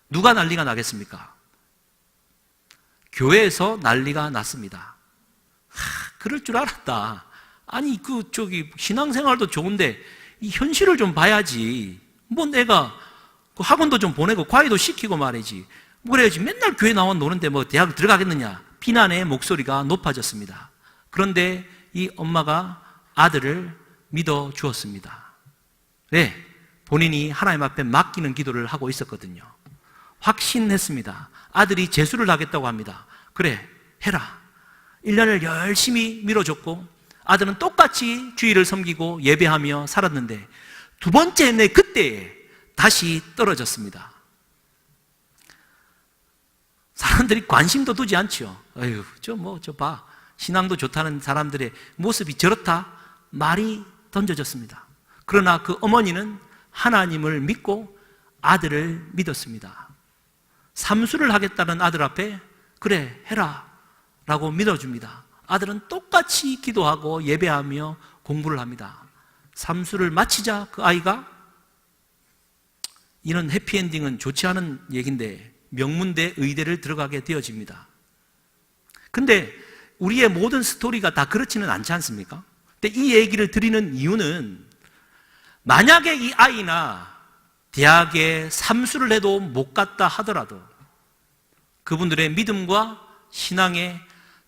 누가 난리가 나겠습니까? 교회에서 난리가 났습니다. 그럴 줄 알았다. 아니 신앙생활도 좋은데 이 현실을 좀 봐야지. 뭐 내가 학원도 좀 보내고 과외도 시키고 말이지. 그래야지 맨날 교회 나와 노는데 뭐 대학 들어가겠느냐. 비난의 목소리가 높아졌습니다. 그런데 이 엄마가 아들을 믿어 주었습니다. 왜? 본인이 하나님 앞에 맡기는 기도를 하고 있었거든요. 확신했습니다. 아들이 재수를 하겠다고 합니다. 그래, 해라. 1년을 열심히 밀어줬고 아들은 똑같이 주일을 섬기고 예배하며 살았는데 두 번째 내 그때에 다시 떨어졌습니다. 사람들이 관심도 두지 않죠. 아유, 저 봐. 신앙도 좋다는 사람들의 모습이 저렇다? 말이 던져졌습니다. 그러나 그 어머니는 하나님을 믿고 아들을 믿었습니다. 삼수를 하겠다는 아들 앞에 그래, 해라 라고 믿어줍니다. 아들은 똑같이 기도하고 예배하며 공부를 합니다. 삼수를 마치자 그 아이가, 이런 해피엔딩은 좋지 않은 얘기인데, 명문대 의대를 들어가게 되어집니다. 근데 우리의 모든 스토리가 다 그렇지는 않지 않습니까? 근데 이 얘기를 드리는 이유는, 만약에 이 아이나 대학에 삼수를 해도 못 갔다 하더라도 그분들의 믿음과 신앙에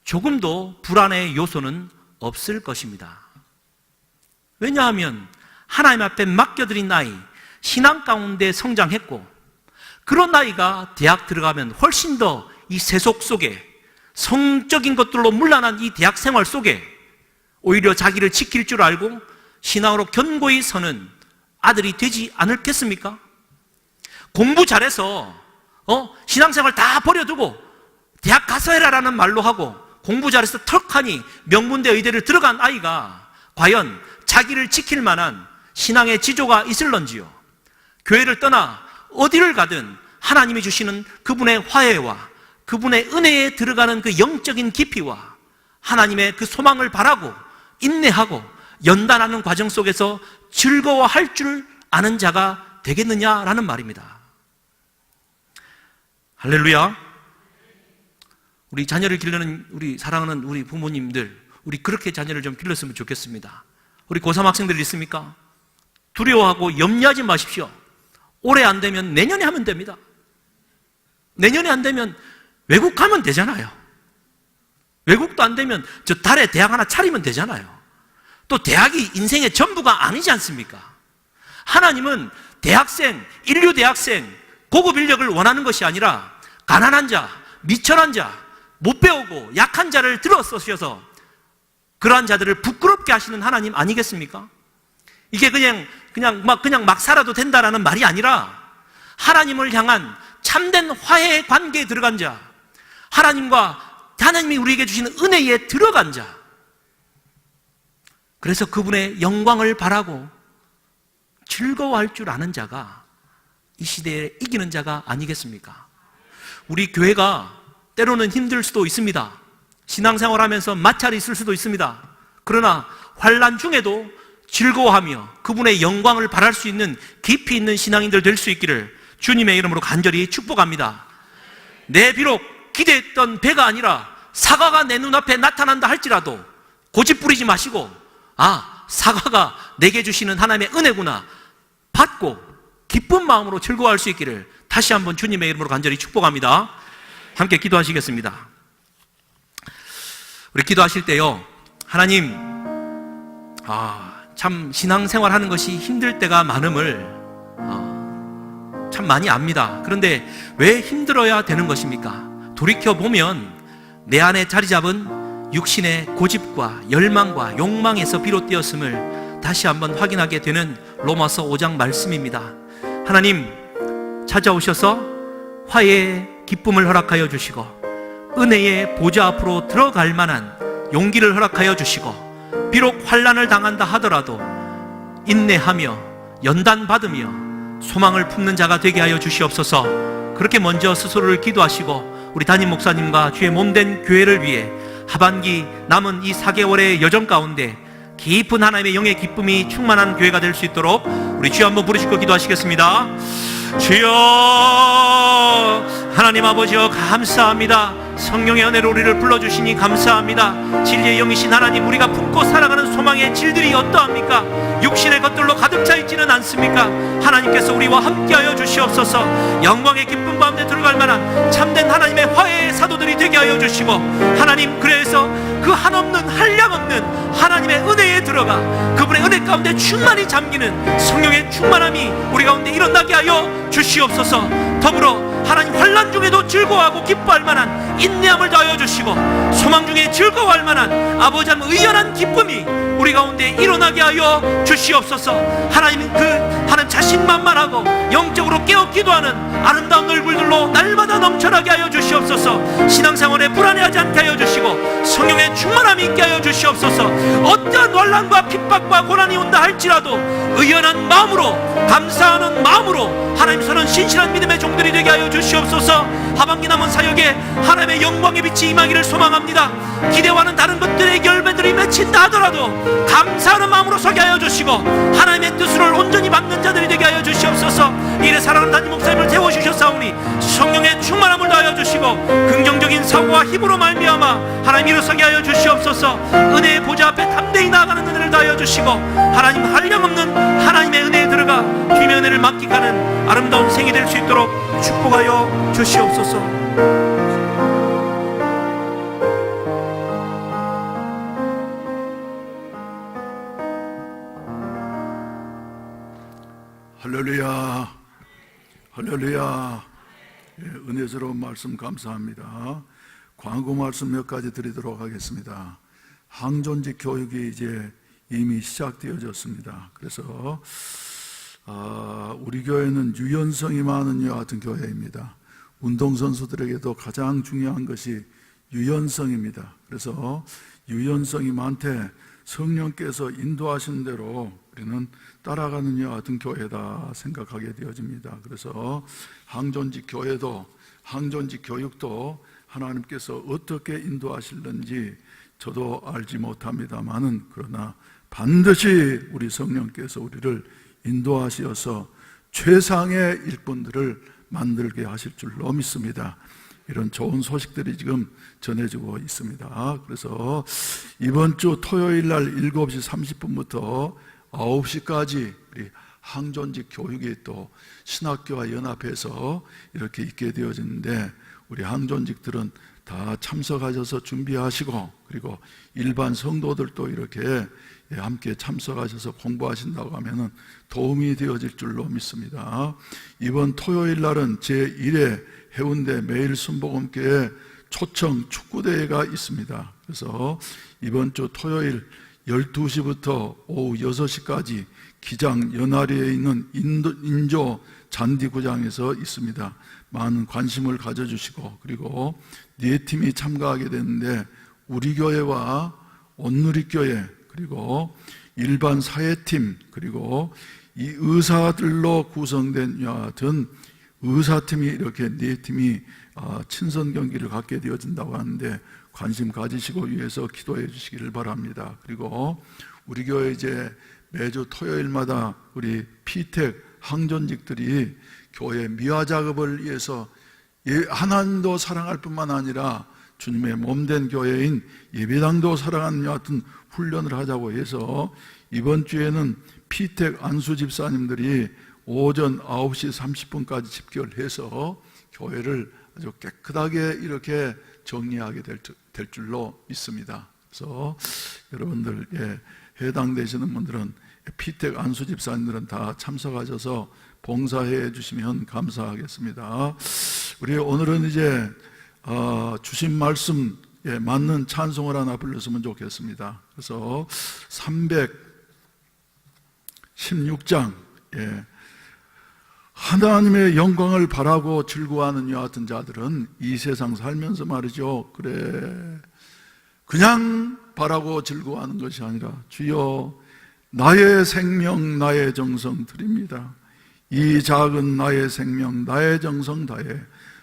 조금도 불안의 요소는 없을 것입니다. 왜냐하면 하나님 앞에 맡겨드린 아이, 신앙 가운데 성장했고, 그런 아이가 대학 들어가면 훨씬 더 이 세속 속에 성적인 것들로 문란한 이 대학 생활 속에 오히려 자기를 지킬 줄 알고 신앙으로 견고히 서는 아들이 되지 않을겠습니까? 공부 잘해서 신앙생활 다 버려두고 대학 가서 해라라는 말로 하고 공부 잘해서 턱하니 명문대 의대를 들어간 아이가 과연 자기를 지킬 만한 신앙의 지조가 있을런지요? 교회를 떠나 어디를 가든 하나님이 주시는 그분의 화해와 그분의 은혜에 들어가는 그 영적인 깊이와 하나님의 그 소망을 바라고 인내하고 연단하는 과정 속에서 즐거워할 줄 아는 자가 되겠느냐라는 말입니다. 할렐루야. 우리 자녀를 기르는 우리 사랑하는 우리 부모님들, 우리 그렇게 자녀를 좀 길렀으면 좋겠습니다. 우리 고3 학생들 있습니까? 두려워하고 염려하지 마십시오. 올해 안 되면 내년에 하면 됩니다. 내년에 안 되면 외국 가면 되잖아요. 외국도 안 되면 저 달에 대학 하나 차리면 되잖아요. 또 대학이 인생의 전부가 아니지 않습니까? 하나님은 대학생, 인류 대학생, 고급 인력을 원하는 것이 아니라 가난한 자, 미천한 자, 못 배우고 약한 자를 들어 쓰셔서 그러한 자들을 부끄럽게 하시는 하나님 아니겠습니까? 이게 그냥 막 살아도 된다라는 말이 아니라 하나님을 향한 참된 화해의 관계에 들어간 자, 하나님이 우리에게 주시는 은혜에 들어간 자, 그래서 그분의 영광을 바라고 즐거워할 줄 아는 자가 이 시대에 이기는 자가 아니겠습니까? 우리 교회가 때로는 힘들 수도 있습니다. 신앙생활하면서 마찰이 있을 수도 있습니다. 그러나 환난 중에도 즐거워하며 그분의 영광을 바랄 수 있는 깊이 있는 신앙인들 될 수 있기를 주님의 이름으로 간절히 축복합니다. 내 비록 기대했던 배가 아니라 사과가 내 눈앞에 나타난다 할지라도 고집 부리지 마시고, 사과가 내게 주시는 하나님의 은혜구나 받고 기쁜 마음으로 즐거워할 수 있기를 다시 한번 주님의 이름으로 간절히 축복합니다. 함께 기도하시겠습니다. 우리 기도하실 때요, 하나님, 참 신앙생활 하는 것이 힘들 때가 많음을 참 많이 압니다. 그런데 왜 힘들어야 되는 것입니까? 돌이켜보면 내 안에 자리 잡은 육신의 고집과 열망과 욕망에서 비롯되었음을 다시 한번 확인하게 되는 로마서 5장 말씀입니다. 하나님 찾아오셔서 화해의 기쁨을 허락하여 주시고 은혜의 보좌 앞으로 들어갈 만한 용기를 허락하여 주시고, 비록 환난을 당한다 하더라도 인내하며 연단받으며 소망을 품는 자가 되게 하여 주시옵소서. 그렇게 먼저 스스로를 기도하시고 우리 담임 목사님과 주의 몸된 교회를 위해 하반기 남은 이 4개월의 여정 가운데 깊은 하나님의 영의 기쁨이 충만한 교회가 될 수 있도록 우리 주여 한번 부르시고 기도하시겠습니다. 주여, 하나님 아버지여 감사합니다. 성령의 은혜로 우리를 불러주시니 감사합니다. 진리의 영이신 하나님, 우리가 품고 살아가는 소망의 질들이 어떠합니까? 육신의 것들로 가득 차 있지는 않습니까? 하나님께서 우리와 함께하여 주시옵소서. 영광의 기쁨 가운데 들어갈 만한 참된 하나님의 화해의 사도들이 되게 하여 주시고, 하나님, 그래서 그 한없는 한량없는 하나님의 은혜에 들어가 그분의 은혜 가운데 충만히 잠기는 성령의 충만함이 우리 가운데 일어나게 하여 주시옵소서. 더불어 하나님, 환난 중에도 즐거워하고 기뻐할 만한 인내함을 더하여 주시고, 소망 중에 즐거워할 만한 아버지 하나님 의연한 기쁨이 우리 가운데 일어나게 하여 주시옵소서. 하나님, 하나님 자신만만하고 영적으로 깨어 기도하는 아름다운 얼굴들로 날마다 넘쳐나게 하여 주시옵소서. 신앙생활에 불안해하지 않게 하여 주시고 성령의 충만함이 있게 하여 주시옵소서. 어떠한 환난과 핍박과 고난이 온다 할지라도 의연한 마음으로, 감사하는 마음으로 하나님 서는 신실한 믿음의 종들이 되게 하여 주시옵소서. 하반기 남은 사역에 하나님의 영광의 빛이 임하기를 소망합니다. 기대와는 다른 것들의 열매들이 맺힌다 하더라도 감사하는 마음으로 서게 하여 주시고 하나님의 뜻을 온전히 받는 자들이 되게 하여 주시옵소서. 이래 사랑하는 담임 목사님을 세워주셨사오니 성령의 충만함을 더하여 주시고 긍정적인 사고와 힘으로 말미암아 하나님 일어서게 하여 주시옵소서. 은혜의 보좌 앞에 담대히 나아가는 은혜를 더하여 주시고 하나님, 한량없는 하나님의 은혜에 들어가 주님의 은혜를 만끽하는 아름다운 생이 될 수 있도록 축복하여 주시옵소서.
할렐루야, 할렐루야. 은혜스러운 말씀 감사합니다. 광고 말씀 몇 가지 드리도록 하겠습니다. 항존직 교육이 이제 이미 시작되어졌습니다. 그래서 우리 교회는 유연성이 많은 이와 같은 교회입니다. 운동선수들에게도 가장 중요한 것이 유연성입니다. 그래서 유연성이 많되 성령께서 인도하신 대로 우리는 따라가는 이와 같은 교회다 생각하게 되어집니다. 그래서 항존직 교회도, 항존직 교육도 하나님께서 어떻게 인도하실는지 저도 알지 못합니다만은, 그러나 반드시 우리 성령께서 우리를 인도하시어서 최상의 일꾼들을 만들게 하실 줄로 믿습니다. 이런 좋은 소식들이 지금 전해지고 있습니다. 그래서 이번 주 토요일 날 7시 30분부터 9시까지 우리 항존직 교육이 또 신학교와 연합해서 이렇게 있게 되어졌는데, 우리 항존직들은 다 참석하셔서 준비하시고, 그리고 일반 성도들도 이렇게 함께 참석하셔서 공부하신다고 하면은 도움이 되어질 줄로 믿습니다. 이번 토요일 날은 제1회 해운대 매일 순복음교회 초청 축구대회가 있습니다. 그래서 이번 주 토요일 12시부터 오후 6시까지 기장 연화리에 있는 인조 잔디구장에서 있습니다. 많은 관심을 가져주시고, 그리고 네 팀이 참가하게 되는데 우리 교회와 온누리교회, 그리고 일반 사회팀, 그리고 이 의사들로 구성된 이와 같은 의사팀이 이렇게 네 팀이 친선 경기를 갖게 되어진다고 하는데 관심 가지시고 위해서 기도해 주시기를 바랍니다. 그리고 우리 교회 이제 매주 토요일마다 우리 피택 항존직들이 교회 미화 작업을 위해서 하나님도 사랑할 뿐만 아니라 주님의 몸된 교회인 예배당도 사랑하는 것 같은 훈련을 하자고 해서 이번 주에는 피택 안수 집사님들이 오전 9시 30분까지 집결해서 교회를 아주 깨끗하게 이렇게 정리하게 될 줄로 믿습니다. 그래서 여러분들 해당되시는 분들은 피택 안수 집사님들은 다 참석하셔서 봉사해 주시면 감사하겠습니다. 우리 오늘은 이제 주신 말씀에 맞는 찬송을 하나 불렀으면 좋겠습니다. 그래서 316장, 하나님의 영광을 바라고 즐거워하는 이와 같은 자들은 이 세상 살면서 말이죠, 그래 그냥 바라고 즐거워하는 것이 아니라 주여 나의 생명 나의 정성 드립니다. 이 작은 나의 생명 나의 정성 다해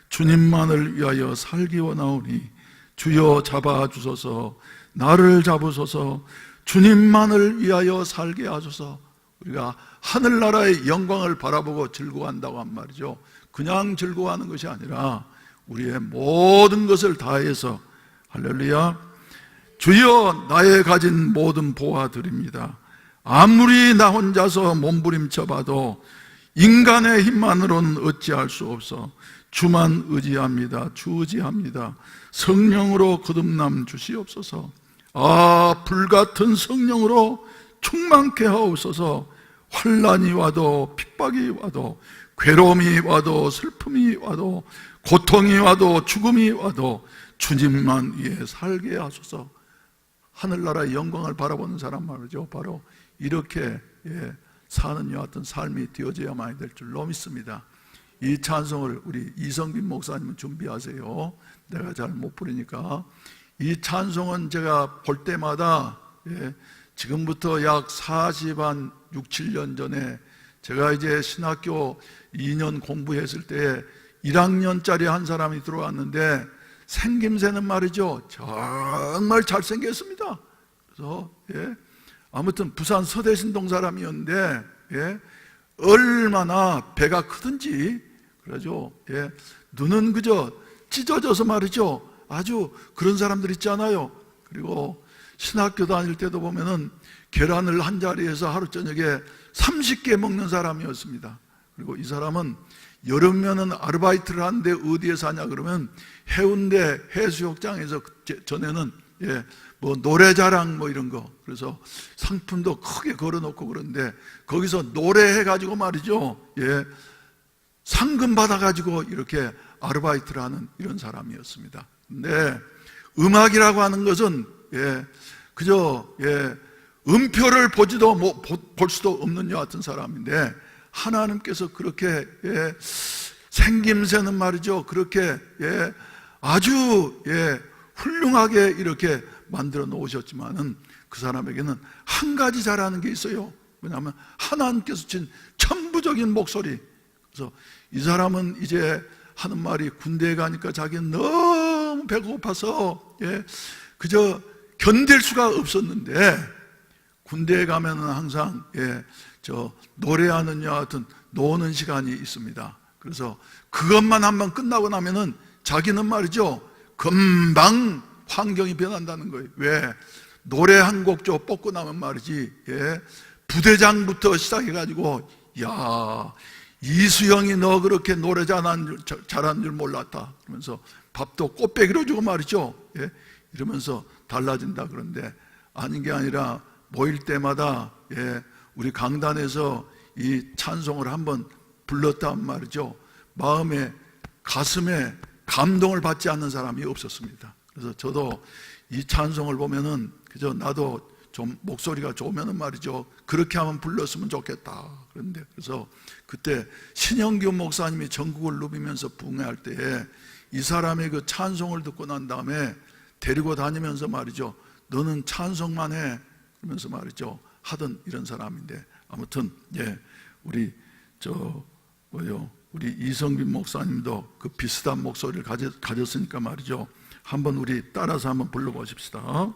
주님만을 위하여 살기 원하오니 주여 잡아주소서, 나를 잡으소서, 주님만을 위하여 살게 하소서. 우리가 하늘나라의 영광을 바라보고 즐거워한다고 한 말이죠. 그냥 즐거워하는 것이 아니라 우리의 모든 것을 다해서, 할렐루야, 주여 나의 가진 모든 보화 드립니다. 아무리 나 혼자서 몸부림쳐 봐도 인간의 힘만으로는 어찌할 수 없어 주만 의지합니다. 주 의지합니다. 성령으로 거듭남 주시옵소서. 불같은 성령으로 충만케 하옵소서. 환난이 와도 핍박이 와도 괴로움이 와도 슬픔이 와도 고통이 와도 죽음이 와도 주님만 위해 살게 하소서. 하늘나라의 영광을 바라보는 사람 말이죠. 바로 이렇게 사는 이와 같은 삶이 되어져야만 될 줄로 믿습니다. 이 찬송을 우리 이성빈 목사님은 준비하세요. 내가 잘 못 부르니까. 이 찬송은 제가 볼 때마다 지금부터 약 40한 6, 7년 전에 제가 이제 신학교 2년 공부했을 때 1학년짜리 한 사람이 들어왔는데 생김새는 말이죠, 정말 잘생겼습니다. 그래서 아무튼 부산 서대신동 사람이었는데 얼마나 배가 크든지 그러죠. 눈은 그저 찢어져서 말이죠, 아주 그런 사람들 있잖아요. 그리고 신학교 다닐 때도 보면은 계란을 한 자리에서 하루 저녁에 30개 먹는 사람이었습니다. 그리고 이 사람은 여름에는 아르바이트를 하는데 어디에 사냐 그러면 해운대 해수욕장에서 전에는 뭐 노래자랑 뭐 이런 거, 그래서 상품도 크게 걸어놓고 그런데 거기서 노래해가지고 말이죠, 상금 받아가지고 이렇게 아르바이트를 하는 이런 사람이었습니다. 근데 음악이라고 하는 것은 그저 음표를 보지도 볼 수도 없는 여 같은 사람인데 하나님께서 그렇게 생김새는 말이죠, 그렇게 아주 훌륭하게 이렇게 만들어 놓으셨지만은 그 사람에게는 한 가지 잘하는 게 있어요. 왜냐하면 하나님께서 주신 천부적인 목소리. 그래서 이 사람은 이제 하는 말이 군대에 가니까 자기는 너무 배고파서 그저 견딜 수가 없었는데 군대에 가면은 항상 노래하는 여하튼 노는 시간이 있습니다. 그래서 그것만 한번 끝나고 나면은 자기는 말이죠, 금방 환경이 변한다는 거예요. 왜? 노래 한 곡 뽑고 나면 말이지, 부대장부터 시작해가지고, 야, 이수영이 너 그렇게 노래 잘하는 줄 몰랐다 그러면서 밥도 꽃배기로 주고 말이죠, 이러면서 달라진다. 그런데 아닌 게 아니라 모일 때마다 우리 강단에서 이 찬송을 한번 불렀단 말이죠, 마음에, 가슴에 감동을 받지 않는 사람이 없었습니다. 그래서 저도 이 찬송을 보면은 그저 나도 좀 목소리가 좋으면은 말이죠, 그렇게 하면 불렀으면 좋겠다. 그런데 그래서 그때 신영규 목사님이 전국을 누비면서 부흥할 때에 이 사람의 그 찬송을 듣고 난 다음에 데리고 다니면서 말이죠, 너는 찬송만 해 그러면서 말이죠 하던 이런 사람인데, 아무튼 우리 우리 이성빈 목사님도 그 비슷한 목소리를 가졌으니까 말이죠, 한번 우리 따라서 한번 불러보십시다.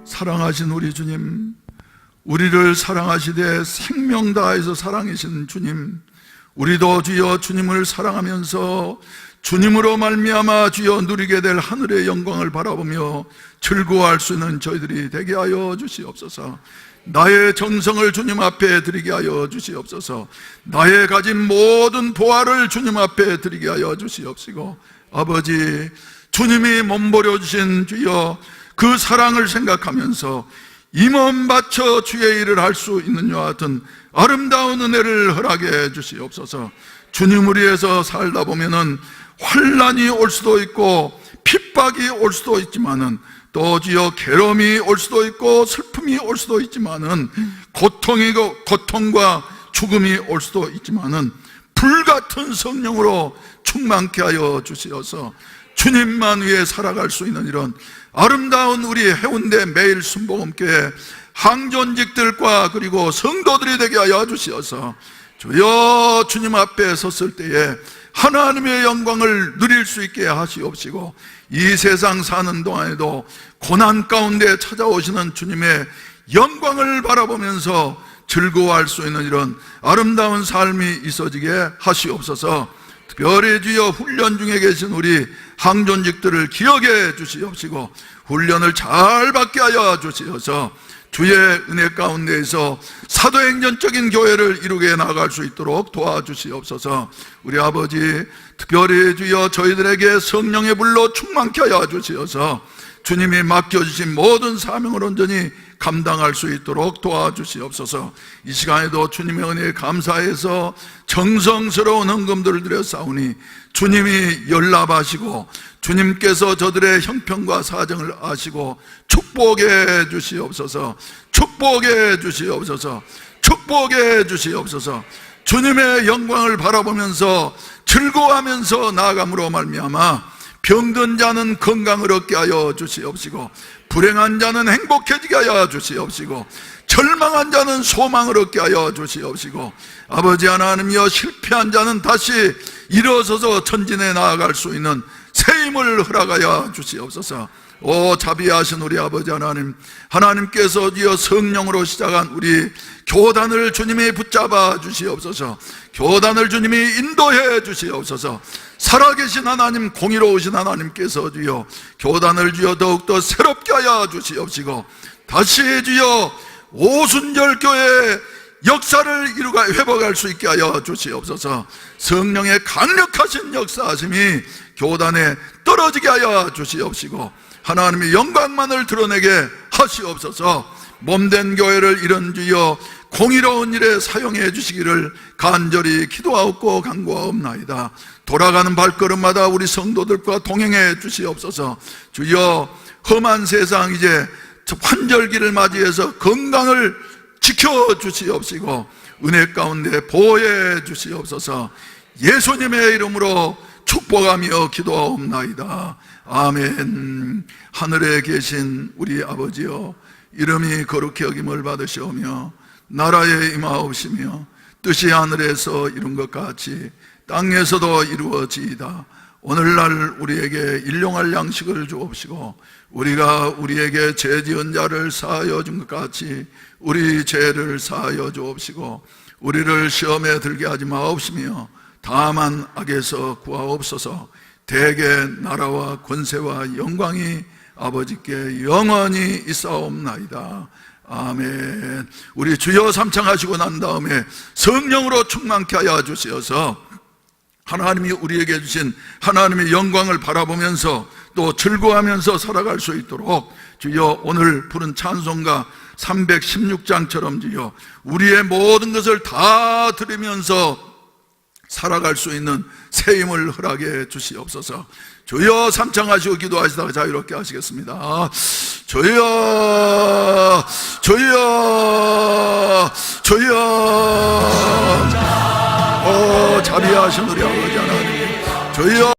사랑하신 우리 주님, 우리를 사랑하시되 생명 다해서 사랑하신 주님, 우리도 주여 주님을 사랑하면서 주님으로 말미암아 주여 누리게 될 하늘의 영광을 바라보며 즐거워할 수 있는 저희들이 되게 하여 주시옵소서. 나의 정성을 주님 앞에 드리게 하여 주시옵소서. 나의 가진 모든 보화를 주님 앞에 드리게 하여 주시옵시고, 아버지, 주님이 몸버려 주신 주여 그 사랑을 생각하면서 이 몸 바쳐 주의 일을 할 수 있는 이와 같은 아름다운 은혜를 허락해 주시옵소서. 주님을 위해서 살다 보면은 환난이 올 수도 있고 핍박이 올 수도 있지만은, 또 주여 괴로움이 올 수도 있고 슬픔이 올 수도 있지만은, 고통과 죽음이 올 수도 있지만은 불같은 성령으로 충만케 하여 주시어서 주님만 위해 살아갈 수 있는 이런 아름다운 우리 해운대 매일 순복음교회 항존직들과 그리고 성도들이 되게 하여 주시어서 주여 주님 앞에 섰을 때에 하나님의 영광을 누릴 수 있게 하시옵시고, 이 세상 사는 동안에도 고난 가운데 찾아오시는 주님의 영광을 바라보면서 즐거워할 수 있는 이런 아름다운 삶이 있어지게 하시옵소서. 특별히 주여 훈련 중에 계신 우리 항존직들을 기억해 주시옵시고 훈련을 잘 받게 하여 주시어서 주의 은혜 가운데에서 사도행전적인 교회를 이루게 나아갈 수 있도록 도와주시옵소서. 우리 아버지, 특별히 주여 저희들에게 성령의 불로 충만케 하여 주시어서 주님이 맡겨주신 모든 사명을 온전히 감당할 수 있도록 도와주시옵소서. 이 시간에도 주님의 은혜에 감사해서 정성스러운 헌금들을 드려 싸우니 주님이 연락하시고 주님께서 저들의 형편과 사정을 아시고 축복해 주시옵소서. 축복해 주시옵소서. 축복해 주시옵소서. 주님의 영광을 바라보면서 즐거워하면서 나아감으로 말미암아 병든 자는 건강을 얻게 하여 주시옵시고, 불행한 자는 행복해지게 하여 주시옵시고, 절망한 자는 소망을 얻게 하여 주시옵시고, 아버지 하나님이여 실패한 자는 다시 일어서서 전진해 나아갈 수 있는 새 힘을 허락하여 주시옵소서. 오 자비하신 우리 아버지 하나님, 하나님께서 이어 성령으로 시작한 우리 교단을 주님이 붙잡아 주시옵소서. 교단을 주님이 인도해 주시옵소서. 살아계신 하나님, 공의로우신 하나님께서 주여 교단을 주여 더욱더 새롭게 하여 주시옵시고, 다시 주여 오순절교회 역사를 이루가 회복할 수 있게 하여 주시옵소서. 성령의 강력하신 역사하심이 교단에 떨어지게 하여 주시옵시고 하나님의 영광만을 드러내게 하시옵소서. 몸된 교회를 이런 주여 공의로운 일에 사용해 주시기를 간절히 기도하옵고 간구하옵나이다. 돌아가는 발걸음마다 우리 성도들과 동행해 주시옵소서. 주여 험한 세상 이제 환절기를 맞이해서 건강을 지켜주시옵시고 은혜 가운데 보호해 주시옵소서. 예수님의 이름으로 축복하며 기도하옵나이다. 아멘. 하늘에 계신 우리 아버지여, 이름이 거룩히 여김을 받으시오며 나라에 임하옵시며 뜻이 하늘에서 이룬 것 같이 땅에서도 이루어지이다. 오늘날 우리에게 일용할 양식을 주옵시고 우리가 우리에게 죄 지은 자를 사하여 준 것 같이 우리 죄를 사하여 주옵시고 우리를 시험에 들게 하지 마옵시며 다만 악에서 구하옵소서. 대개 나라와 권세와 영광이 아버지께 영원히 있사옵나이다. 아멘. 우리 주여 삼창하시고 난 다음에 성령으로 충만케 하여 주시어서 하나님이 우리에게 주신 하나님의 영광을 바라보면서 또 즐거워하면서 살아갈 수 있도록 주여 오늘 부른 찬송가 316장처럼 주여 우리의 모든 것을 다 드리면서 살아갈 수 있는 새 힘을 허락해 주시옵소서. 주여 삼창하시고 기도하시다가 자유롭게 하시겠습니다. 주여 주여 주여. 오 자비하신 우리 아버지 하나님, 주여